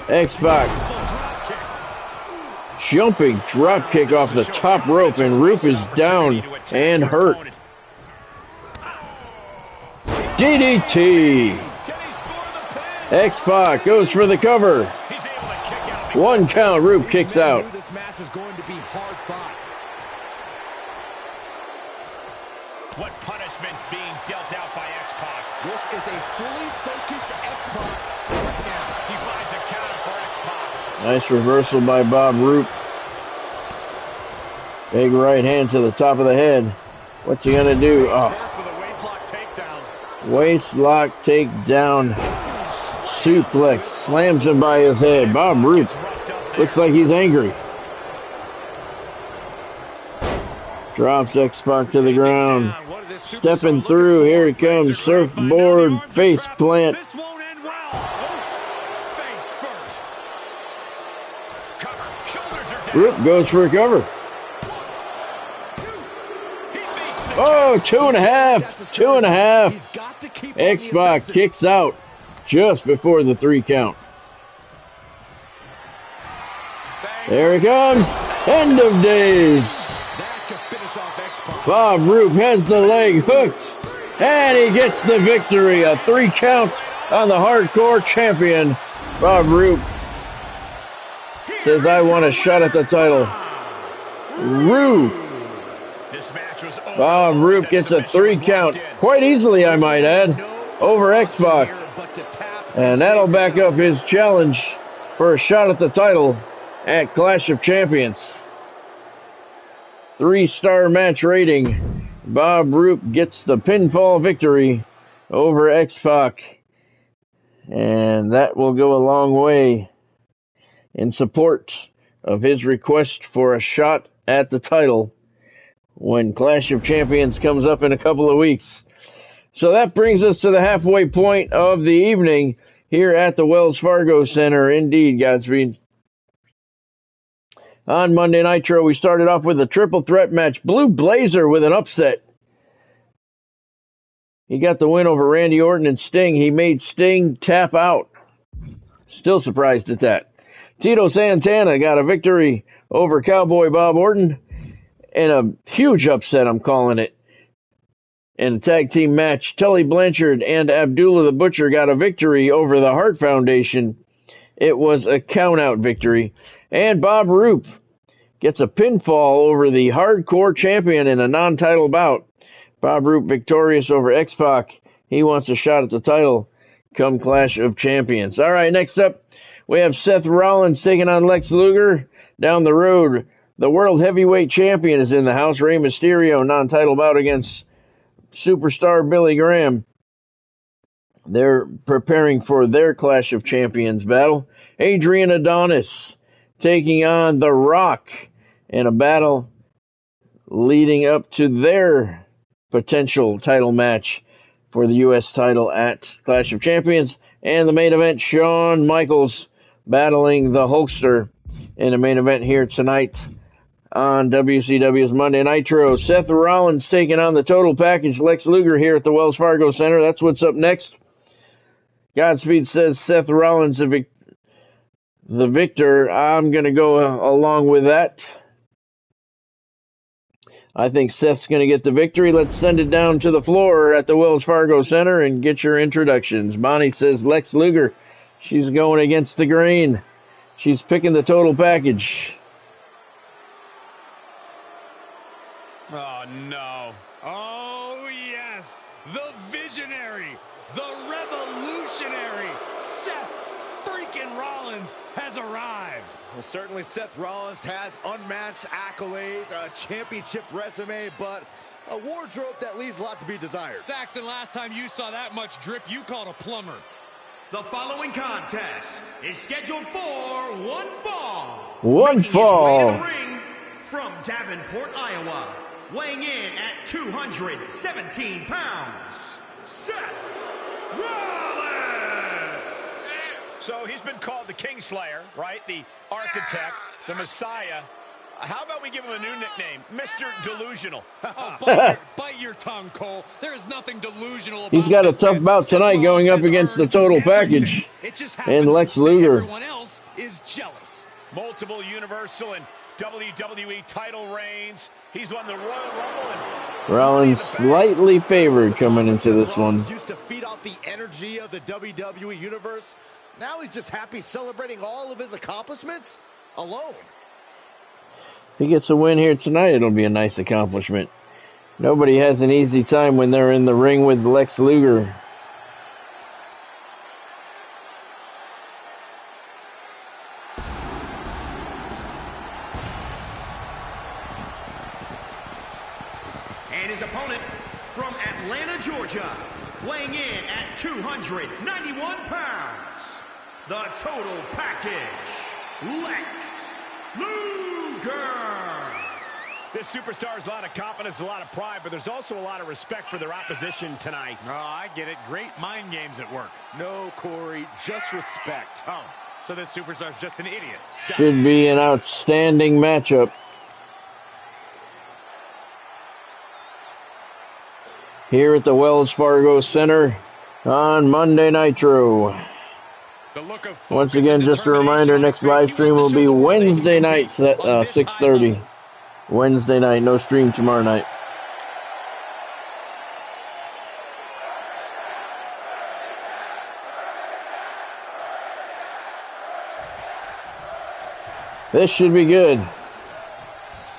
X-Pac jumping drop kick off the top rope, and Roop is down and hurt. DDT. X-Pac goes for the cover. 1 count. Roop kicks out. This match is going to be hard fought. What punishment being dealt out by X-Pac? This is a fully focused X-Pac right now. He finds a counter for X-Pac. Nice reversal by Bob Roop. Big right hand to the top of the head. What's he gonna do? Oh. Waist lock takedown. Suplex. Slams him by his head. Bob Roop looks like he's angry. Drops X-Pac to the ground. Stepping through. Here he comes. Surfboard face plant. This won't end well. Face first. Cover. Shoulders are down. Roop goes for a cover. Oh, 2.5. 2.5. X-Pac kicks out just before the 3 count. There he comes. End of days. Bob Roop has the leg hooked, and he gets the victory. A 3 count on the hardcore champion. Bob Roop says, I want a shot at the title. Roop. Bob Roop gets a 3 count, quite easily I might add, over X-Pac. And that'll back up his challenge for a shot at the title at Clash of Champions. 3-star match rating. Bob Roop gets the pinfall victory over X-Pac. And that will go a long way in support of his request for a shot at the title when Clash of Champions comes up in a couple of weeks. So that brings us to the halfway point of the evening here at the Wells Fargo Center. Indeed, Godspeed. On Monday Nitro, we started off with a triple threat match. Blue Blazer with an upset. He got the win over Randy Orton and Sting. He made Sting tap out. Still surprised at that. Tito Santana got a victory over Cowboy Bob Orton. And a huge upset, I'm calling it. In a tag team match, Tully Blanchard and Abdullah the Butcher got a victory over the Hart Foundation. It was a count-out victory. And Bob Roop gets a pinfall over the hardcore champion in a non-title bout. Bob Roop victorious over X-Pac. He wants a shot at the title come Clash of Champions. All right, next up, we have Seth Rollins taking on Lex Luger. Down the road, the World Heavyweight Champion is in the house. Rey Mysterio, non-title bout against Superstar Billy Graham. They're preparing for their Clash of Champions battle. Adrian Adonis taking on The Rock in a battle leading up to their potential title match for the U.S. title at Clash of Champions. And the main event, Shawn Michaels battling the Hulkster in the main event here tonight on WCW's Monday Nitro. Seth Rollins taking on the total package, Lex Luger, here at the Wells Fargo Center. That's what's up next. Godspeed says Seth Rollins the victor. I'm going to go along with that. I think Seth's going to get the victory. Let's send it down to the floor at the Wells Fargo Center and get your introductions. Bonnie says Lex Luger. She's going against the grain. She's picking the total package. Oh, no. Oh, yes. The visionary, the revolutionary, Seth freaking Rollins has arrived. Well, certainly Seth Rollins has unmatched accolades, a championship resume, but a wardrobe that leaves a lot to be desired. Saxton, last time you saw that much drip, you called a plumber. The following contest is scheduled for one fall. One Making fall. his way to the ring from Davenport, Iowa, weighing in at 217 pounds, Seth Rollins. So he's been called the Kingslayer, right? The Architect, the Messiah. How about we give him a new nickname, Mr. Delusional? Oh, bite your tongue, Cole. There is nothing delusional about He's got a this tough man. bout Seth tonight Rollins going up has against the earned total everything. package It just and happens Lex that Luger. everyone else is jealous. Multiple Universal and WWE title reigns. He's won the Royal Rumble. And Rollins slightly favored coming into this one. Rollins used to feed off the energy of the WWE Universe. Now he's just happy celebrating all of his accomplishments alone. If he gets a win here tonight, it'll be a nice accomplishment. Nobody has an easy time when they're in the ring with Lex Luger. And his opponent from Atlanta, Georgia, weighing in at 291 pounds, the total package, Lex Luger. this superstar has a lot of confidence, a lot of pride, but there's also a lot of respect for their opposition tonight. Oh, I get it. Great mind games at work. No, Corey, just respect. Oh, so this superstar's just an idiot. Should be an outstanding matchup. Here at the Wells Fargo Center on Monday Nitro. The look of focus Once again, and just a reminder, determination next on his live face. stream He will wants to be show the world that he Wednesday can night compete at on this high 6:30. level. Wednesday night, no stream tomorrow night. This should be good.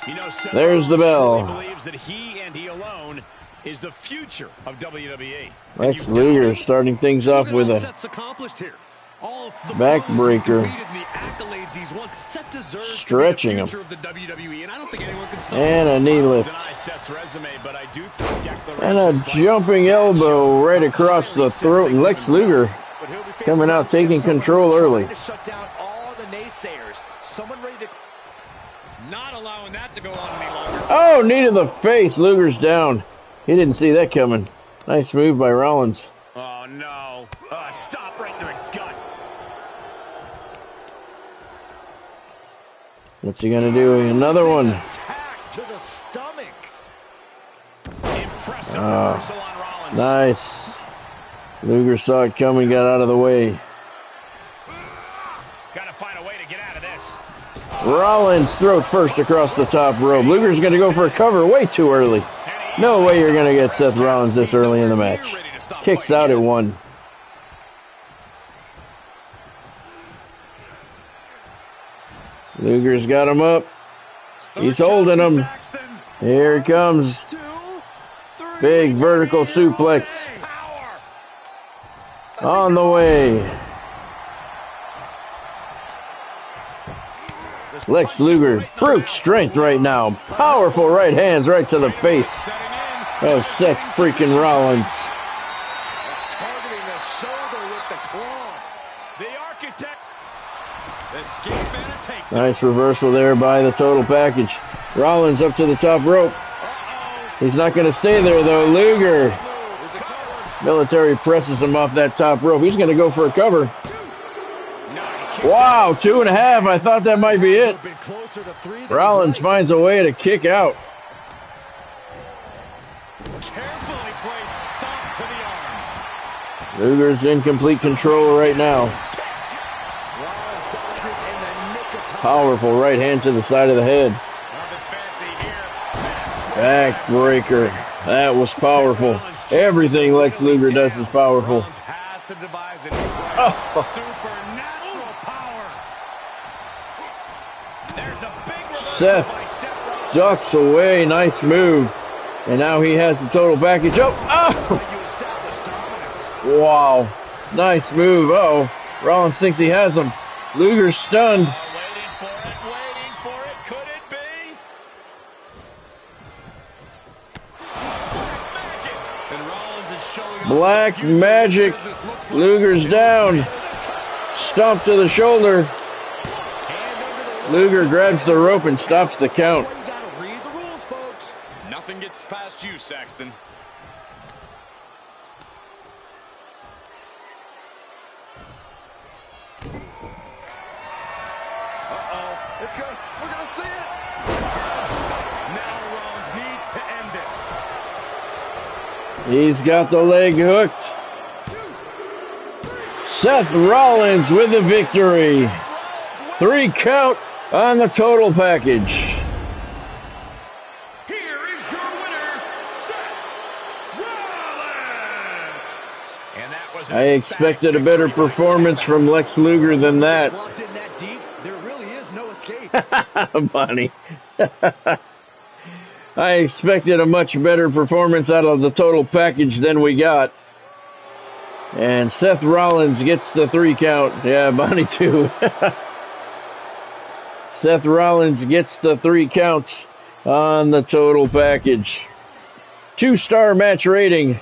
You know, Seth There's the Rollins bell. truly believes that he and he alone is the future of WWE. Lex Luger starting things off with a Seth's accomplished here. All of the backbreaker. blows he's defeated and the accolades he's won. Seth deserves Stretching to him. be the future of the WWE, and I don't think anyone can stop and a knee lift. Deny Seth's resume, but I do think And a declarations like jumping elbow right across the throat. And Lex Luger But he'll be facing coming out, off taking against someone control who's early. trying to shut down all the naysayers. Someone ready to... not allowing that to go on any longer. Oh, knee to the face. Luger's down. He didn't see that coming. Nice move by Rollins. Oh, no. Stop right to the gut. What's he gonna do? Another one. Attack to the stomach. Impressive reversal on Rollins. Nice. Luger saw it coming, got out of the way. Got to find a way to get out of this. Rollins throat first across the top rope. Luger's gonna go for a cover way too early. No way you're gonna get Seth Rollins this early in the match. Kicks out at one. Luger's got him up. He's holding him. Here it comes. Big vertical suplex. On the way. Lex Luger, brute strength right now. Powerful right hands right to the face of Seth freaking Rollins. Targeting the shoulder with the claw. The Architect. Escape and a take. Nice reversal there by the total package. Rollins up to the top rope. He's not going to stay there though. Luger. Military presses him off that top rope. He's going to go for a cover. Wow, 2.5. I thought that might be it. Been closer to 3 than Rollins he'd like. finds a way to kick out. Carefully placed stomp to the arm. Luger's in complete control right now. Rollins dodges in the nick of time. Powerful right hand to the side of the head. Nothing fancy here. Backbreaker. That was powerful. Everything Lex Luger does is powerful. Oh. Supernatural power. There's a big reversal Seth by Seth Rollins. ducks away. Nice move. And now he has the total package. Oh! That's how Oh. you establish dominance. Wow. Nice move. Uh-oh. Rollins thinks he has him. Luger's stunned. Waiting for it, waiting for it. Could it be? Magic. And Rollins is showing us Black what the future magic. of this looks like. Luger's down. Stomp to the shoulder. Luger grabs the rope and stops the count. That's why you gotta read the rules, folks. Nothing gets past you, Saxton. Uh-oh. It's good. We're gonna see it. Now Rollins needs to end this. He's got the leg hooked. Seth Rollins with the victory. 3 count on the total package. Here is your winner, Seth Rollins. And that was I expected a better performance from Lex Luger than that. It's locked in that deep. There really is no escape. Bonnie. I expected a much better performance out of the total package than we got. And Seth Rollins gets the 3 count. Yeah, Bonnie too. Seth Rollins gets the 3 count on the total package. 2-star match rating.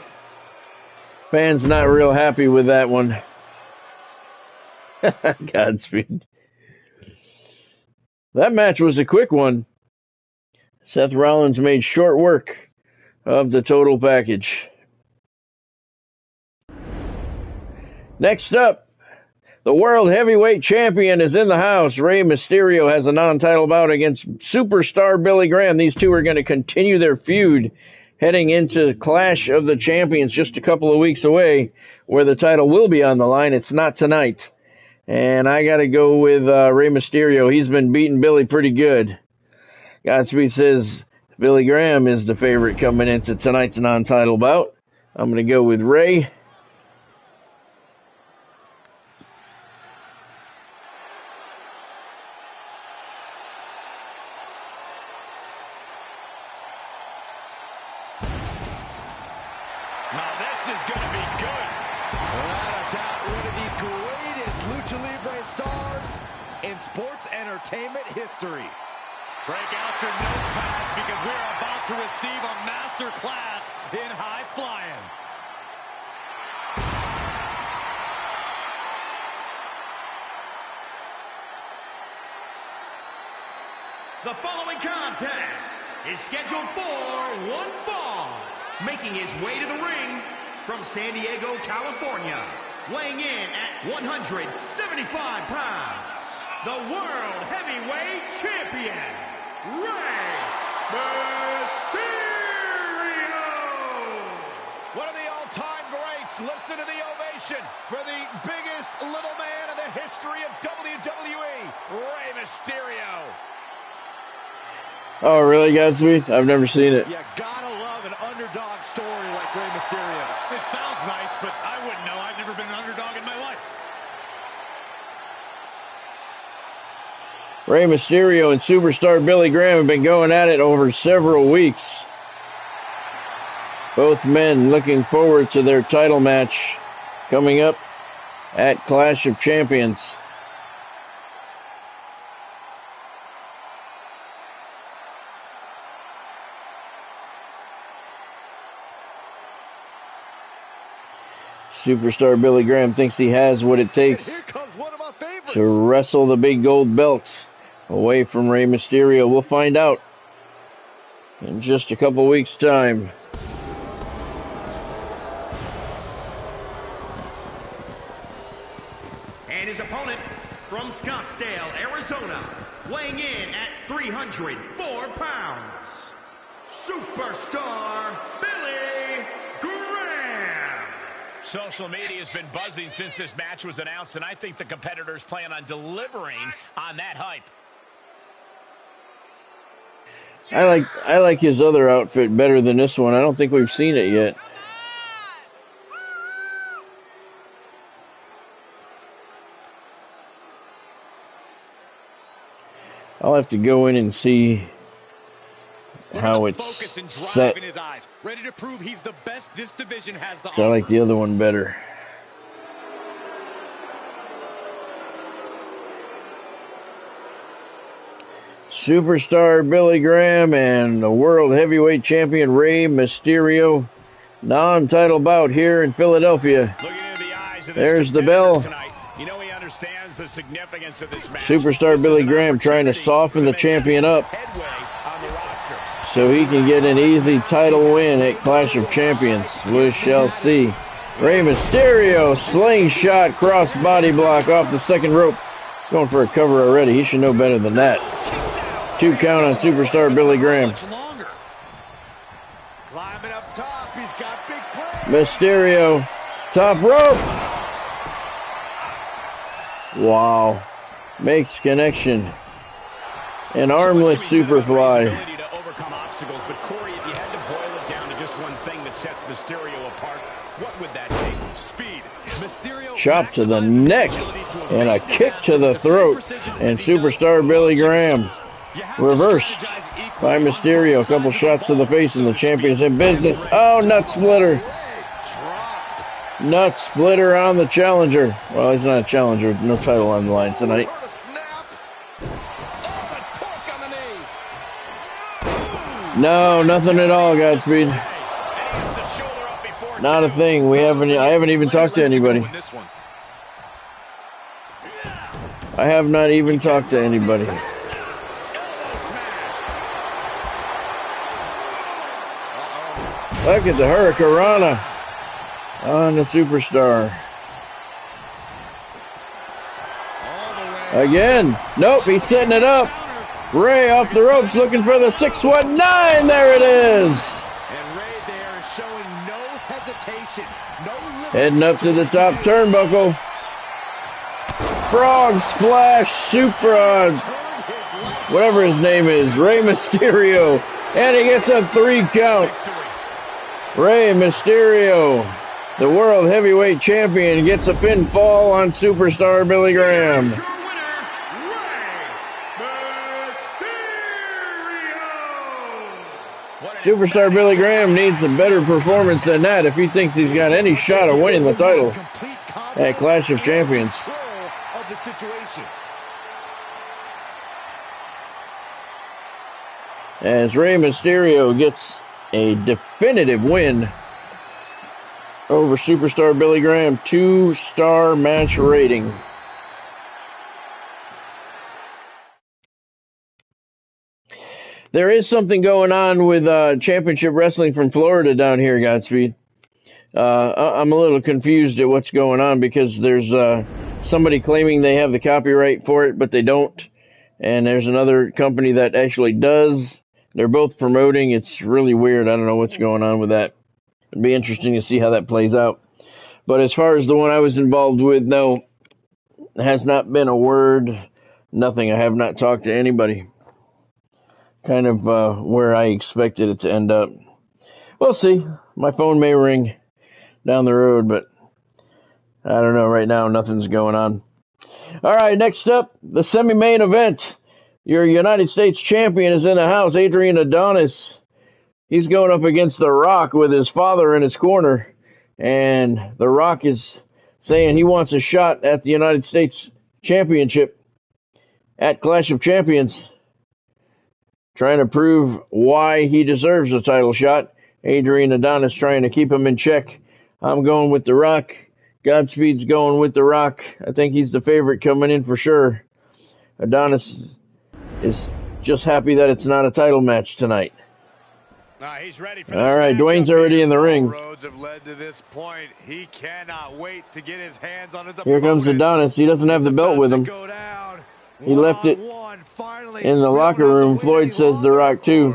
Fans not real happy with that one. Godspeed. That match was a quick one. Seth Rollins made short work of the total package. Next up, the World Heavyweight Champion is in the house. Rey Mysterio has a non-title bout against Superstar Billy Graham. These two are going to continue their feud heading into Clash of the Champions just a couple of weeks away, where the title will be on the line. It's not tonight. And I got to go with Rey Mysterio. He's been beating Billy pretty good. Godspeed says Billy Graham is the favorite coming into tonight's non-title bout. I'm going to go with Rey. Now this is going to be good. Without a doubt, one of the greatest Lucha Libre stars in sports entertainment history. Break out your notepads because we're about to receive a master class in high flying. The following contest is scheduled for one fall. Making his way to the ring from San Diego, California, weighing in at 175 pounds, the World Heavyweight Champion, Rey Mysterio! One of the all-time greats. Listen to the ovation for the biggest little man in the history of WWE, Rey Mysterio. Oh, really, Godspeed? I've never seen it. You gotta love an underdog story like Rey Mysterio's. It sounds nice, but I wouldn't know. I've never been an underdog in my life. Rey Mysterio and Superstar Billy Graham have been going at it over several weeks. Both men looking forward to their title match coming up at Clash of Champions. Superstar Billy Graham thinks he has what it takes Here comes one of my favorites. to wrestle the big gold belt away from Rey Mysterio. We'll find out in just a couple weeks' time. And his opponent from Scottsdale, Arizona, weighing in at 304 pounds, Superstar Billy Graham. Social media has been buzzing since this match was announced, and I think the competitors plan on delivering on that hype. I like his other outfit better than this one. I don't think we've seen it yet. I'll have to go in and see how it's set. Ready to prove he's the best this division has to offer. So I like the other one better. Superstar Billy Graham and the World Heavyweight Champion Rey Mysterio. Non-title bout here in Philadelphia. There's the bell. You know he understands the significance of this match. Superstar Billy Graham trying to soften the champion up so he can get an easy title win at Clash of Champions. We shall see. Rey Mysterio, slingshot crossbody block off the second rope. He's going for a cover already. He should know better than that. 2 count on Superstar Billy Graham. Climbing up top, he's got big plans. Mysterio, top rope. Wow. Makes connection. An armless superfly. But Corey, if you had to boil it down to just one thing that sets Mysterio apart, what would that be? Speed. Mysterio chop to the neck and a kick to the throat. And Superstar Billy Graham reversed by Mysterio. A couple shots to the face and the champion's in business. Oh, nut splitter. Nut splitter on the challenger. Well, he's not a challenger. No title on the line tonight. No, nothing at all, Godspeed. Not a thing. I haven't even talked to anybody. I have not even talked to anybody. Look at the Hurricanrana on the Superstar. Again. Nope, he's setting it up. Rey off the ropes looking for the 619. There it is. And Rey there is showing no hesitation. No heading up to the top turnbuckle. Frog splash super whatever his name is. Rey Mysterio. And he gets a 3 count. Rey Mysterio, the World Heavyweight Champion, gets a pinfall on Superstar Billy Graham. Superstar Billy Graham needs a better performance than that if he thinks he's got any shot of winning the title at Clash of Champions. As Rey Mysterio gets a definitive win over Superstar Billy Graham, 2-star match rating. There is something going on with Championship Wrestling from Florida down here, Godspeed. I'm a little confused at what's going on because there's somebody claiming they have the copyright for it, but they don't. And there's another company that actually does. They're both promoting. It's really weird. I don't know what's going on with that. It'd be interesting to see how that plays out. But as far as the one I was involved with, no, has not been a word, nothing. I have not talked to anybody. Kind of where I expected it to end up. We'll see. My phone may ring down the road, but I don't know. Right now, nothing's going on. All right, next up, the semi-main event. Your United States champion is in the house, Adrian Adonis. He's going up against The Rock with his father in his corner. And The Rock is saying he wants a shot at the United States Championship at Clash of Champions. Trying to prove why he deserves a title shot. Adrian Adonis trying to keep him in check. I'm going with The Rock. Godspeed's going with The Rock. I think he's the favorite coming in for sure. Adonis is just happy that it's not a title match tonight. He's ready for all right, Dwayne's already in the ring. Roads have led to this point. He cannot wait to get his hands on his Here comes Adonis. He doesn't have the belt with him. He left it in the locker room. Floyd says The Rock too.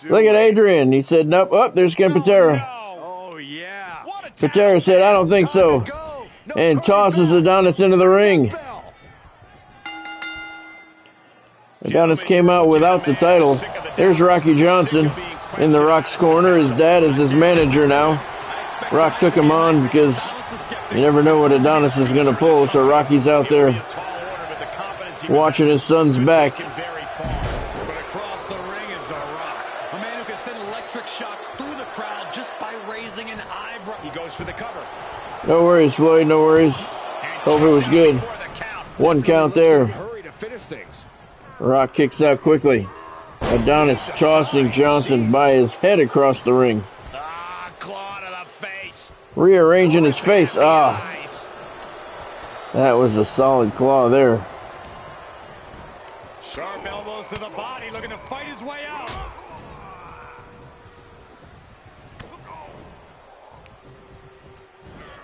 Look at Adrian. He said, nope. Oh, there's Ken Patera. Oh, yeah. Patera said, I don't think so. And tosses Adonis into the ring. Adonis came out without the title. There's Rocky Johnson in the Rock's corner. His dad is his manager now. Rock took him on because you never know what Adonis is going to pull, so Rocky's out there watching his son's back. But across the ring is The Rock, a man who can send electric shocks through the crowd just by raising an eyebrow. He goes for the cover. No worries, Floyd, no worries. Hope it was good. 1 count there. Hurry to finish things. Rock kicks out quickly. Adonis tossing Johnson by his head across the ring. Claw to the face. Rearranging his face. Nice. That was a solid claw there. Sharp elbows to the body, looking to fight his way out.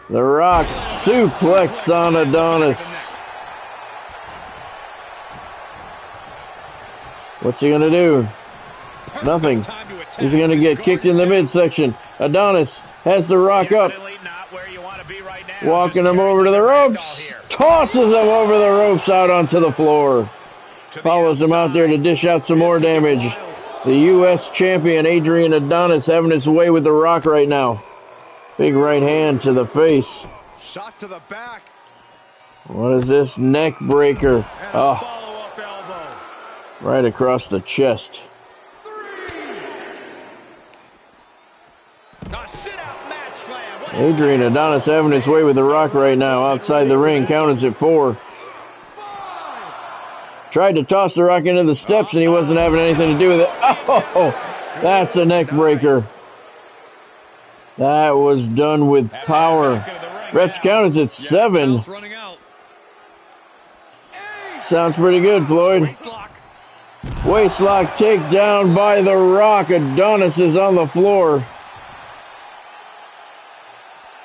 The Rock suplex on Adonis. What's he gonna do? Nothing. He's gonna get kicked in the midsection. Adonis has the Rock up. Walking him over to the ropes. Tosses him over the ropes out onto the floor. Follows him out there to dish out some more damage. The U.S. champion Adrian Adonis having his way with the Rock right now. Big right hand to the face. Shot to the back. What is this? Neck breaker. Oh, Follow-up elbow. right across the chest. A sit-out match slam. What Adrian Adonis having his way with the Rock right now. Outside the ring, count is at 4. Tried to toss the Rock into the steps and he wasn't having anything to do with it. Oh, that's a neck breaker. That was done with power. Ref's count is at 7. Sounds pretty good, Floyd. Waistlock takedown by the Rock. Adonis is on the floor.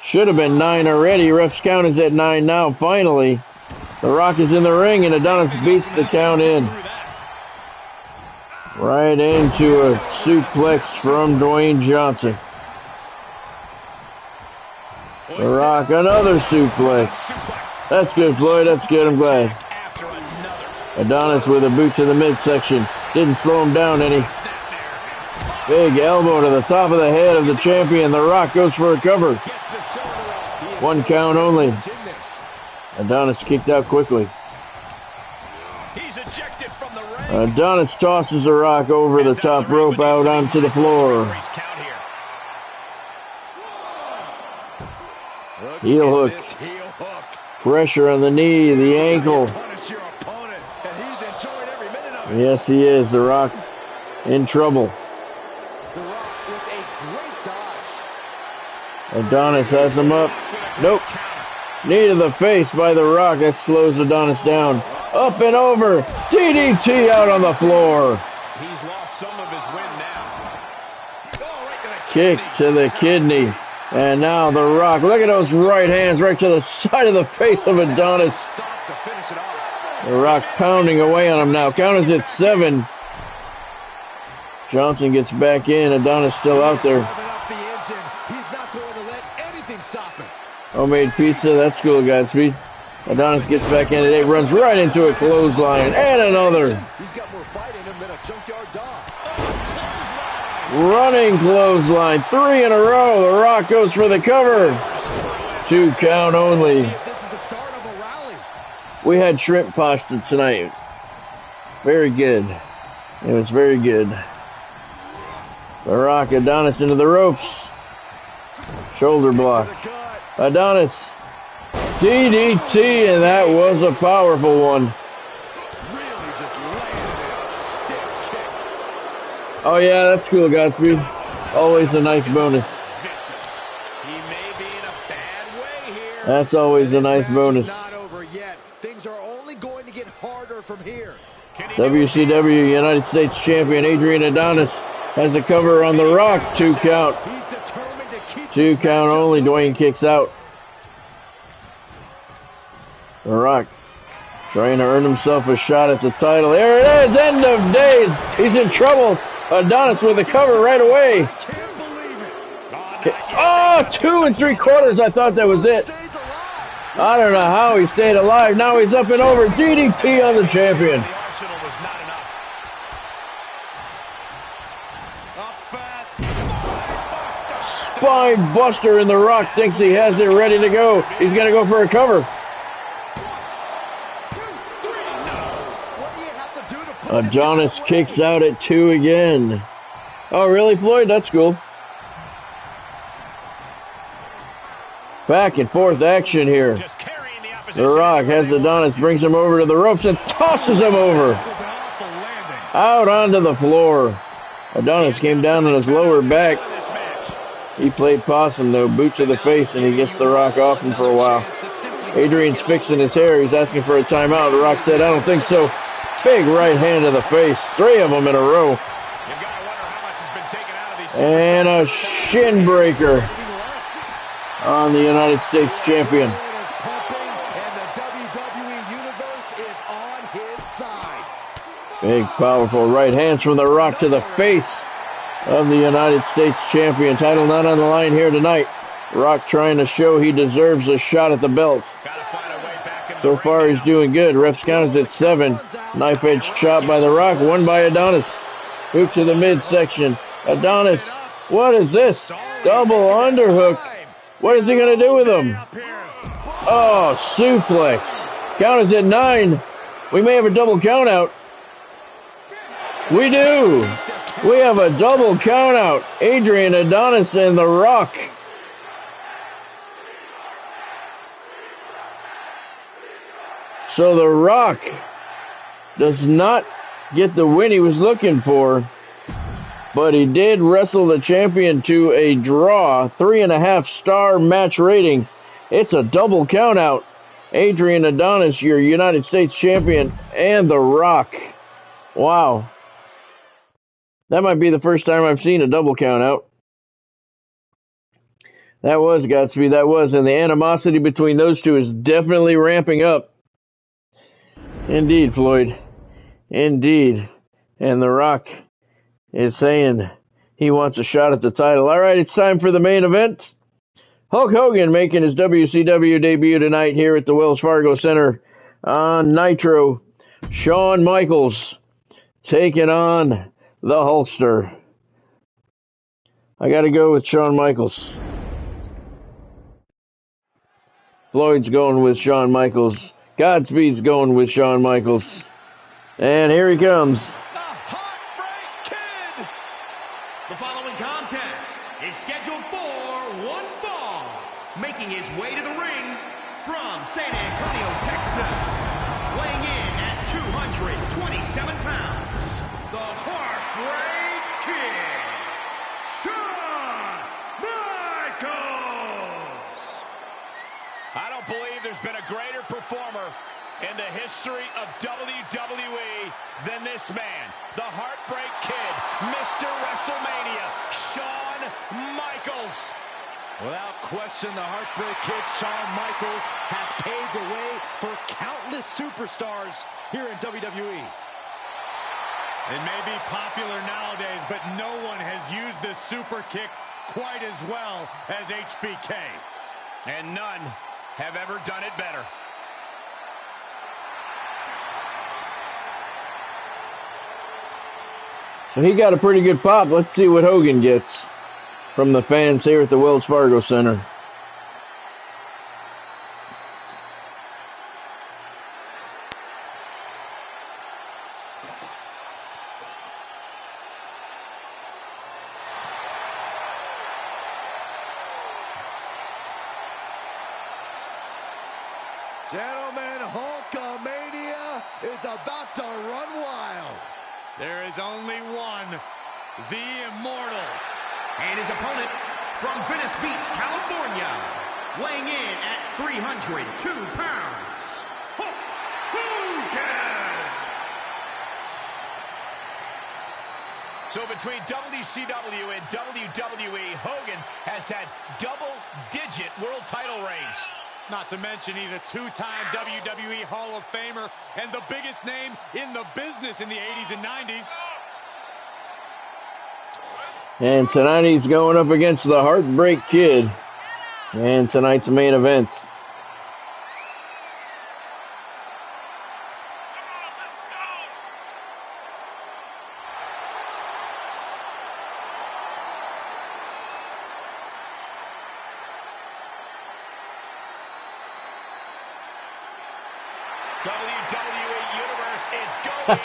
Should have been 9 already. Ref's count is at 9 now, finally. The Rock is in the ring and Adonis beats the count in. Right into a suplex from Dwayne Johnson. The Rock, another suplex. That's good, Floyd. That's good. I'm glad. Adonis with a boot to the midsection. Didn't slow him down any. Big elbow to the top of the head of the champion. The Rock goes for a cover. 1 count only. Adonis kicked out quickly. Adonis tosses the Rock over the top rope out onto the floor. Heel hook. Pressure on the knee, the ankle. Yes, he is. The Rock in trouble. Adonis has him up. Nope. Knee to the face by the Rock. That slows Adonis down. Up and over. DDT out on the floor. He's lost some of his wind now. Kick to the kidney. And now the Rock. Look at those right hands right to the side of the face of Adonis. The Rock pounding away on him now. Count is at 7. Johnson gets back in. Adonis still out there. Homemade pizza. That's cool, Godspeed. Adonis gets back in at 8. Runs right into a clothesline. And another. He's got more fight in him than a junkyard dog. Running clothesline. 3 in a row. The Rock goes for the cover. 2 count only. This is the start of a rally. We had shrimp pasta tonight. Very good. It was very good. The Rock, Adonis into the ropes. Shoulder block. Adonis. DDT, and that was a powerful one. Oh yeah, that's cool, Godspeed. Always a nice bonus. That's always a nice bonus. Not over yet. Things are only going to get harder from here. WCW United States Champion Adrian Adonis has a cover on the Rock. 2 count. He's determined to keep 2 count only. Dwayne kicks out. The Rock trying to earn himself a shot at the title. There it is. End of days. He's in trouble. Adonis with the cover right away. Oh, 2 3/4. I thought that was it. I don't know how he stayed alive. Now he's up and over. DDT on the champion. spine buster, and The Rock thinks he has it ready to go. He's going to go for a cover. Adonis kicks out at 2 again. Oh, really, Floyd? That's cool. Back and forth action here. The Rock has Adonis, brings him over to the ropes and tosses him over. Out onto the floor. Adonis came down on his lower back. He played possum, though, boot to the face, and he gets The Rock off him for a while. Adrian's fixing his hair. He's asking for a timeout. The Rock said, I don't think so. Big right hand to the face. 3 of them in a row. And a shin breaker on the United States champion. Big, powerful right hands from The Rock to the face of the United States champion. Title not on the line here tonight. Rock trying to show he deserves a shot at the belt. So far, he's doing good. Ref's count is at 7. Knife edge chop by The Rock, won by Adonis. Hook to the midsection. Adonis, what is this? Double underhook. What is he going to do with him? Oh, suplex. Count is at 9. We may have a double count out. We do. We have a double count out. Adrian, Adonis, and The Rock. So The Rock does not get the win he was looking for, but he did wrestle the champion to a draw, 3.5-star match rating. It's a double count out. Adrian Adonis, your United States champion, and The Rock. Wow. That might be the first time I've seen a double count out. That was, Godspeed, that was. And the animosity between those two is definitely ramping up. Indeed, Floyd. Indeed. And The Rock is saying he wants a shot at the title. All right, it's time for the main event. Hulk Hogan making his WCW debut tonight here at the Wells Fargo Center on Nitro. Shawn Michaels taking on the Hulkster. I got to go with Shawn Michaels. Floyd's going with Shawn Michaels. Godspeed's going with Shawn Michaels. And here he comes. The Heartbreak Kid! The following contest is scheduled for one fall. Making his way to the ring from San Antonio, Texas. Weighing in at 227 pounds. The Heartbreak Kid, Shawn Michaels! I don't believe there's been a greater performer in the history of WWE than this man, the Heartbreak Kid, Mr. WrestleMania, Shawn Michaels. Without question, the Heartbreak Kid, Shawn Michaels, has paved the way for countless superstars here in WWE. It may be popular nowadays, but no one has used the super kick quite as well as HBK. And none have ever done it better. So he got a pretty good pop. Let's see what Hogan gets from the fans here at the Wells Fargo Center. Gentlemen, Hulkamania is about to run wild. There is only one, the Immortal. And his opponent from Venice Beach, California, weighing in at 302 pounds, Hulk Hogan! So between WCW and WWE, Hogan has had double-digit world title reigns. Not to mention he's a two-time WWE Hall of Famer and the biggest name in the business in the 80s and 90s. And tonight he's going up against the Heartbreak Kid. And tonight's main event. WWE Universe is going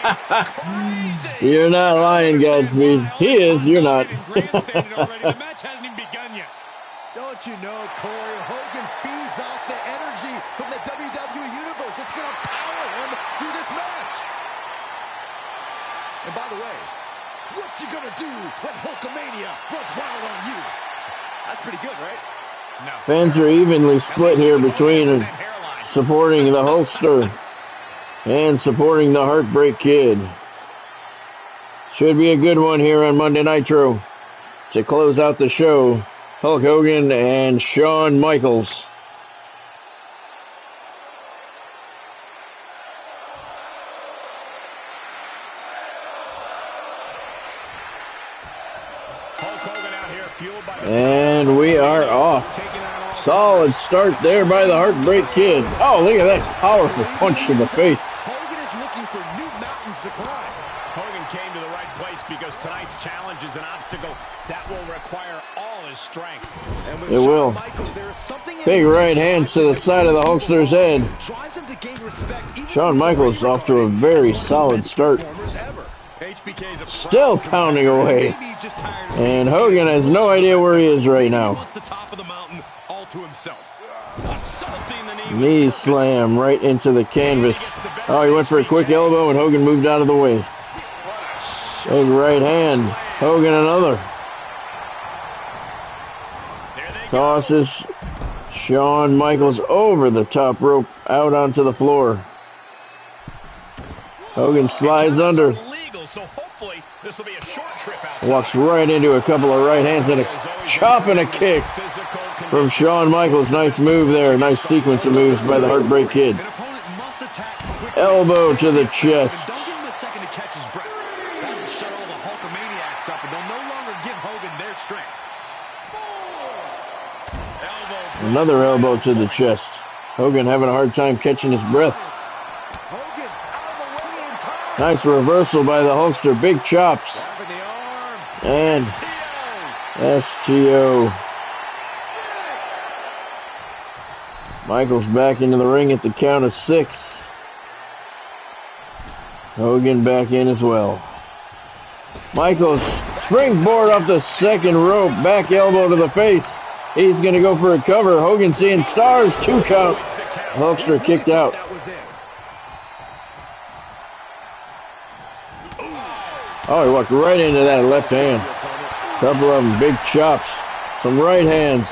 crazy. You're not lying, Godspeed. He is, you're not. The match hasn't even begun yet. Don't you know, Corey, Hogan feeds off the energy from the WWE Universe. It's going to power him through this match. And by the way, what you going to do when Hulkamania runs wild on you? That's pretty good, right? No. Fans are evenly split here between supporting the Hulkster and supporting the Heartbreak Kid. Should be a good one here on Monday Nitro. To close out the show, Hulk Hogan and Shawn Michaels. Hulk Hogan out here, fueled by the And we are off. Solid start there by the Heartbreak Kid. Oh, look at that powerful punch to the face. Hogan is looking for new mountains to climb. Hogan came to the right place because tonight's challenge is an obstacle that will require all his strength. And with It will. Shawn Michaels, there is something in Big him right that hands to the drives him side of the Hulkster's head. drives him to gain respect even Shawn from Michaels the off to a very solid start. performers ever. HBK's a Still pounding away. Maybe he's just tired of And being Hogan has no idea where he is right He now. wants the top of the mountain all to himself. Assaulting the knee. Knee slam right into the canvas. Oh, he went for a quick elbow and Hogan moved out of the way. Big right hand. Hogan another. Tosses Shawn Michaels over the top rope out onto the floor. Hogan slides under. Illegal, so hopefully this will be a short trip out. Walks right into a couple of right hands and a chop and a kick from Shawn Michaels. Nice move there. Nice sequence of moves by the Heartbreak Kid. An opponent must attack quickly. Elbow to the chest. And don't give him a second to catch his breath. That will shut all the Hulkamaniacs up, and they'll no longer give Hogan their strength. Another elbow to the chest. Hogan having a hard time catching his breath. Hogan out of the way in time. Nice reversal by the Hulkster. Big chops. Grabbing the arm. And STO. Michaels back into the ring at the count of 6. Hogan back in as well. Michaels springboard off the second rope. Back elbow to the face. He's going to go for a cover. Hogan seeing stars. 2 count. Hulkster kicked out. That was it. Oh, he walked right into that left hand. Couple of them, big chops. Some right hands.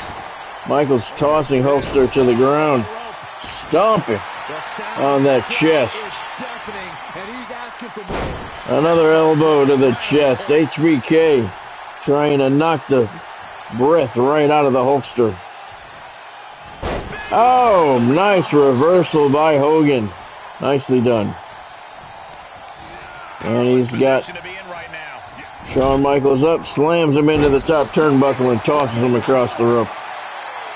Michaels tossing Hulkster to the ground. Stomping on that chest. Another elbow to the chest. HBK trying to knock the breath right out of the Hulkster. Oh, nice reversal by Hogan. Nicely done. And he's got Shawn Michaels up, slams him into the top turnbuckle and tosses him across the rope.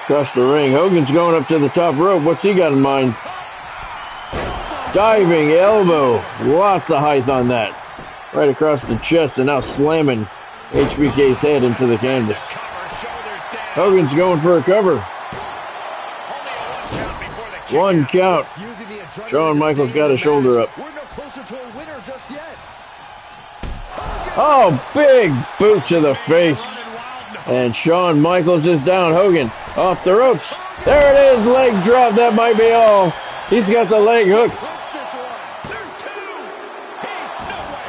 Across the ring. Hogan's going up to the top rope. What's he got in mind? Diving elbow. Lots of height on that. Right across the chest and now slamming HBK's head into the canvas. Hogan's going for a cover. 1 count. Shawn Michaels got a shoulder up. We're no closer to a winner just yet. Oh, big boot to the face. And Shawn Michaels is down. Hogan off the ropes. There it is. Leg drop. That might be all. He's got the leg hooked.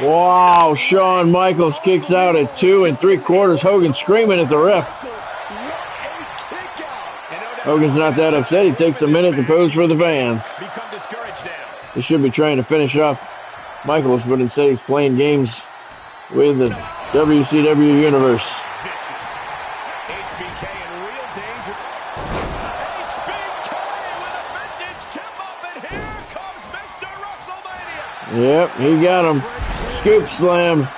Wow. Shawn Michaels kicks out at 2 3/4. Hogan screaming at the ref. Hogan's not that upset. He takes a minute to pose for the fans. He should be trying to finish off Michaels, but instead he's playing games with the WCW Universe. HBK in real danger. HBK with a vintage kip up, and here comes Mr. WrestleMania. Yep, he got him. Scoop slam.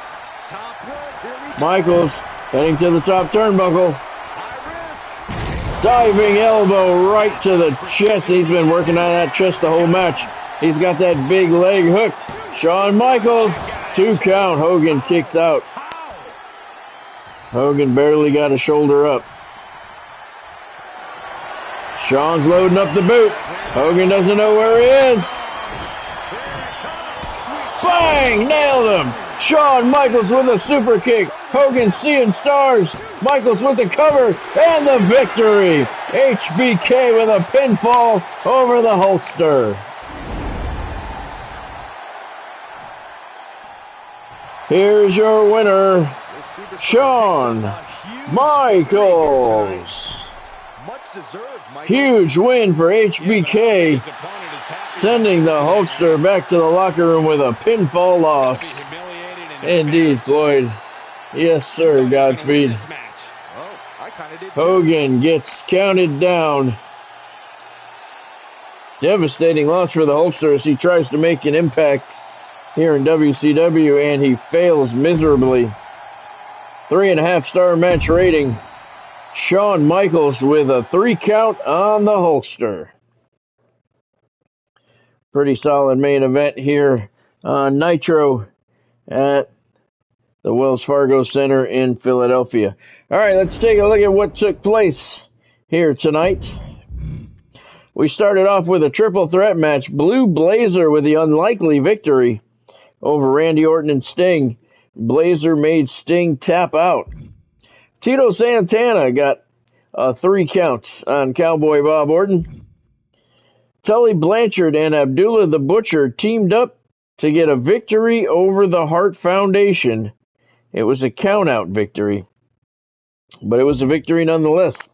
Michaels heading to the top turnbuckle. Diving elbow right to the chest. He's been working on that chest the whole match. He's got that big leg hooked. Shawn Michaels, 2 count. Hogan kicks out. Hogan barely got a shoulder up. Shawn's loading up the boot. Hogan doesn't know where he is. Bang! Nailed him! Shawn Michaels with a super kick. Hogan seeing stars. Michaels with the cover and the victory. HBK with a pinfall over the Hulkster. Here's your winner, Shawn Michaels. Huge win for HBK, sending the Hulkster back to the locker room with a pinfall loss. Indeed, Floyd. Yes, sir, Godspeed. Hogan gets counted down. Devastating loss for the Hulkster as he tries to make an impact here in WCW, and he fails miserably. 3.5-star match rating. Shawn Michaels with a 3 count on the Hulkster. Pretty solid main event here on Nitro at the Wells Fargo Center in Philadelphia. All right, let's take a look at what took place here tonight. We started off with a triple threat match. Blue Blazer with the unlikely victory over Randy Orton and Sting. Blazer made Sting tap out. Tito Santana got a 3 count on Cowboy Bob Orton. Tully Blanchard and Abdullah the Butcher teamed up to get a victory over the Hart Foundation. It was a count-out victory, but it was a victory nonetheless.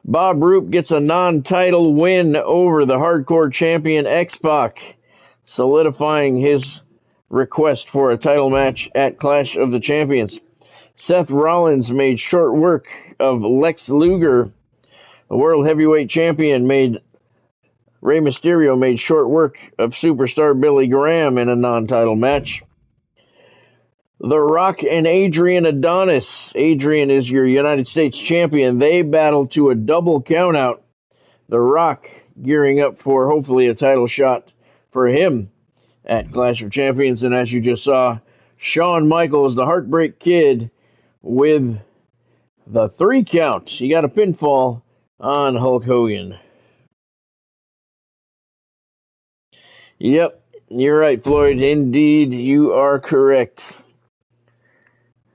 Bob Roop gets a non-title win over the hardcore champion X-Pac, solidifying his request for a title match at Clash of the Champions. Seth Rollins made short work of Lex Luger. The World Heavyweight Champion Rey Mysterio made short work of superstar Billy Graham in a non-title match. The Rock and Adrian Adonis. Adrian is your United States champion. They battled to a double countout. The Rock gearing up for hopefully a title shot for him at Clash of Champions. And as you just saw, Shawn Michaels, the Heartbreak Kid, with the 3 count. He got a pinfall on Hulk Hogan. Yep, you're right, Floyd. Indeed, you are correct.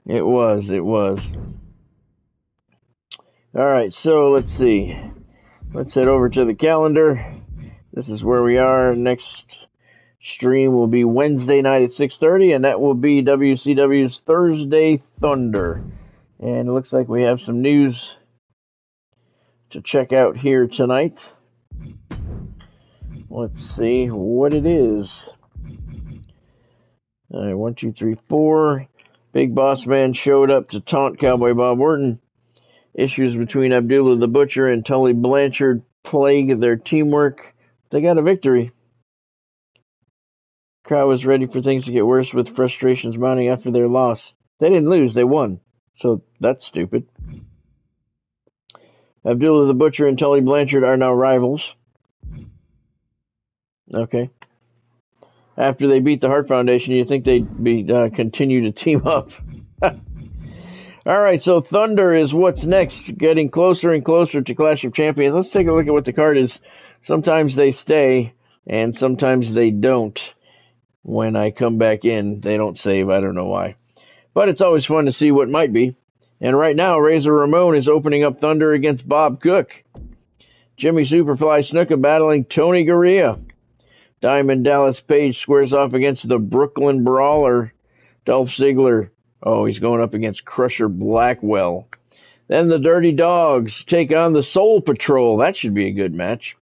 It was. All right, so let's see. Let's head over to the calendar. This is where we are. Next stream will be Wednesday night at 6:30, and that will be WCW's Thursday Thunder. And it looks like we have some news to check out here tonight. Let's see what it is. All right, 1, 2, 3, 4. Big Boss Man showed up to taunt Cowboy Bob Orton. Issues between Abdullah the Butcher and Tully Blanchard plague their teamwork. They got a victory. Crowd was ready for things to get worse, with frustrations mounting after their loss. They didn't lose, they won. So that's stupid. Abdullah the Butcher and Tully Blanchard are now rivals. Okay. After they beat the Hart Foundation, you'd think they'd continue to team up. All right, so Thunder is what's next, getting closer and closer to Clash of Champions. Let's take a look at what the card is. Sometimes they stay, and sometimes they don't. When I come back in, they don't save. I don't know why. But it's always fun to see what might be. And right now, Razor Ramon is opening up Thunder against Bob Cook. Jimmy Superfly Snuka battling Tony Garea. Diamond Dallas Page squares off against the Brooklyn Brawler, Dolph Ziggler. Oh, he's going up against Crusher Blackwell. Then the Dirty Dogs take on the Soul Patrol. That should be a good match.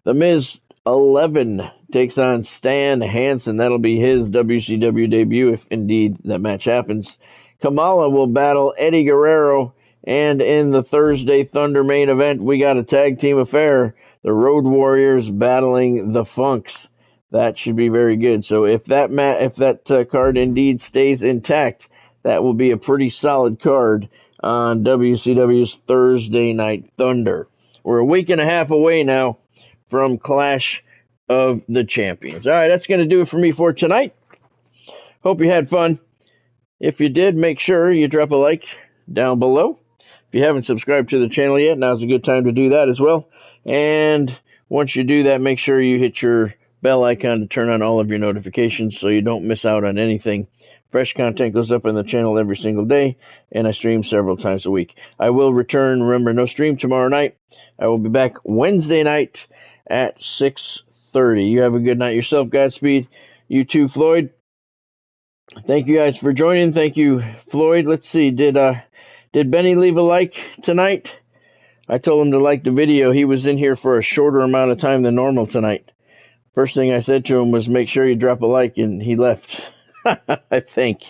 The Miz 11 takes on Stan Hansen. That'll be his WCW debut if indeed that match happens. Kamala will battle Eddie Guerrero. And in the Thursday Thunder main event, we got a tag team affair. The Road Warriors battling the Funks. That should be very good. So if that card indeed stays intact, that will be a pretty solid card on WCW's Thursday Night Thunder. We're a week and a half away now from Clash of the Champions. All right, that's going to do it for me for tonight. Hope you had fun. If you did, make sure you drop a like down below. If you haven't subscribed to the channel yet, now's a good time to do that as well. And once you do that, make sure you hit your bell icon to turn on all of your notifications so you don't miss out on anything. Fresh content goes up on the channel every single day, and I stream several times a week. I will return. Remember, no stream tomorrow night. I will be back Wednesday night at 6:30. You have a good night yourself. Godspeed. You too, Floyd. Thank you guys for joining. Thank you, Floyd. Let's see. Did Benny leave a like tonight? I told him to like the video. He was in here for a shorter amount of time than normal tonight. First thing I said to him was, make sure you drop a like, and he left. I think.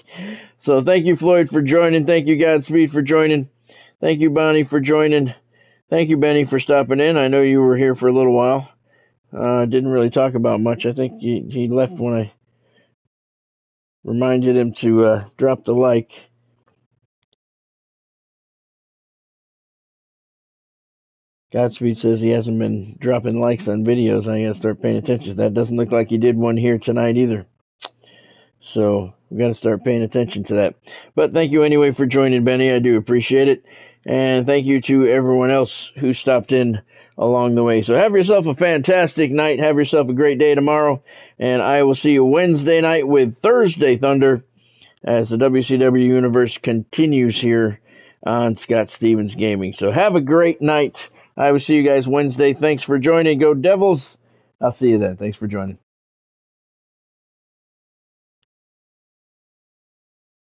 So thank you, Floyd, for joining. Thank you, Godspeed, for joining. Thank you, Bonnie, for joining. Thank you, Benny, for stopping in. I know you were here for a little while. Didn't really talk about much. I think he left when I reminded him to drop the like. Godspeed says he hasn't been dropping likes on videos. I gotta start paying attention. That doesn't look like he did one here tonight either. So we got to start paying attention to that. But thank you anyway for joining, Benny. I do appreciate it. And thank you to everyone else who stopped in along the way. So have yourself a fantastic night. Have yourself a great day tomorrow. And I will see you Wednesday night with Thursday Thunder as the WCW Universe continues here on Scott Stevens Gaming. So have a great night. I will see you guys Wednesday. Thanks for joining. Go Devils. I'll see you then. Thanks for joining.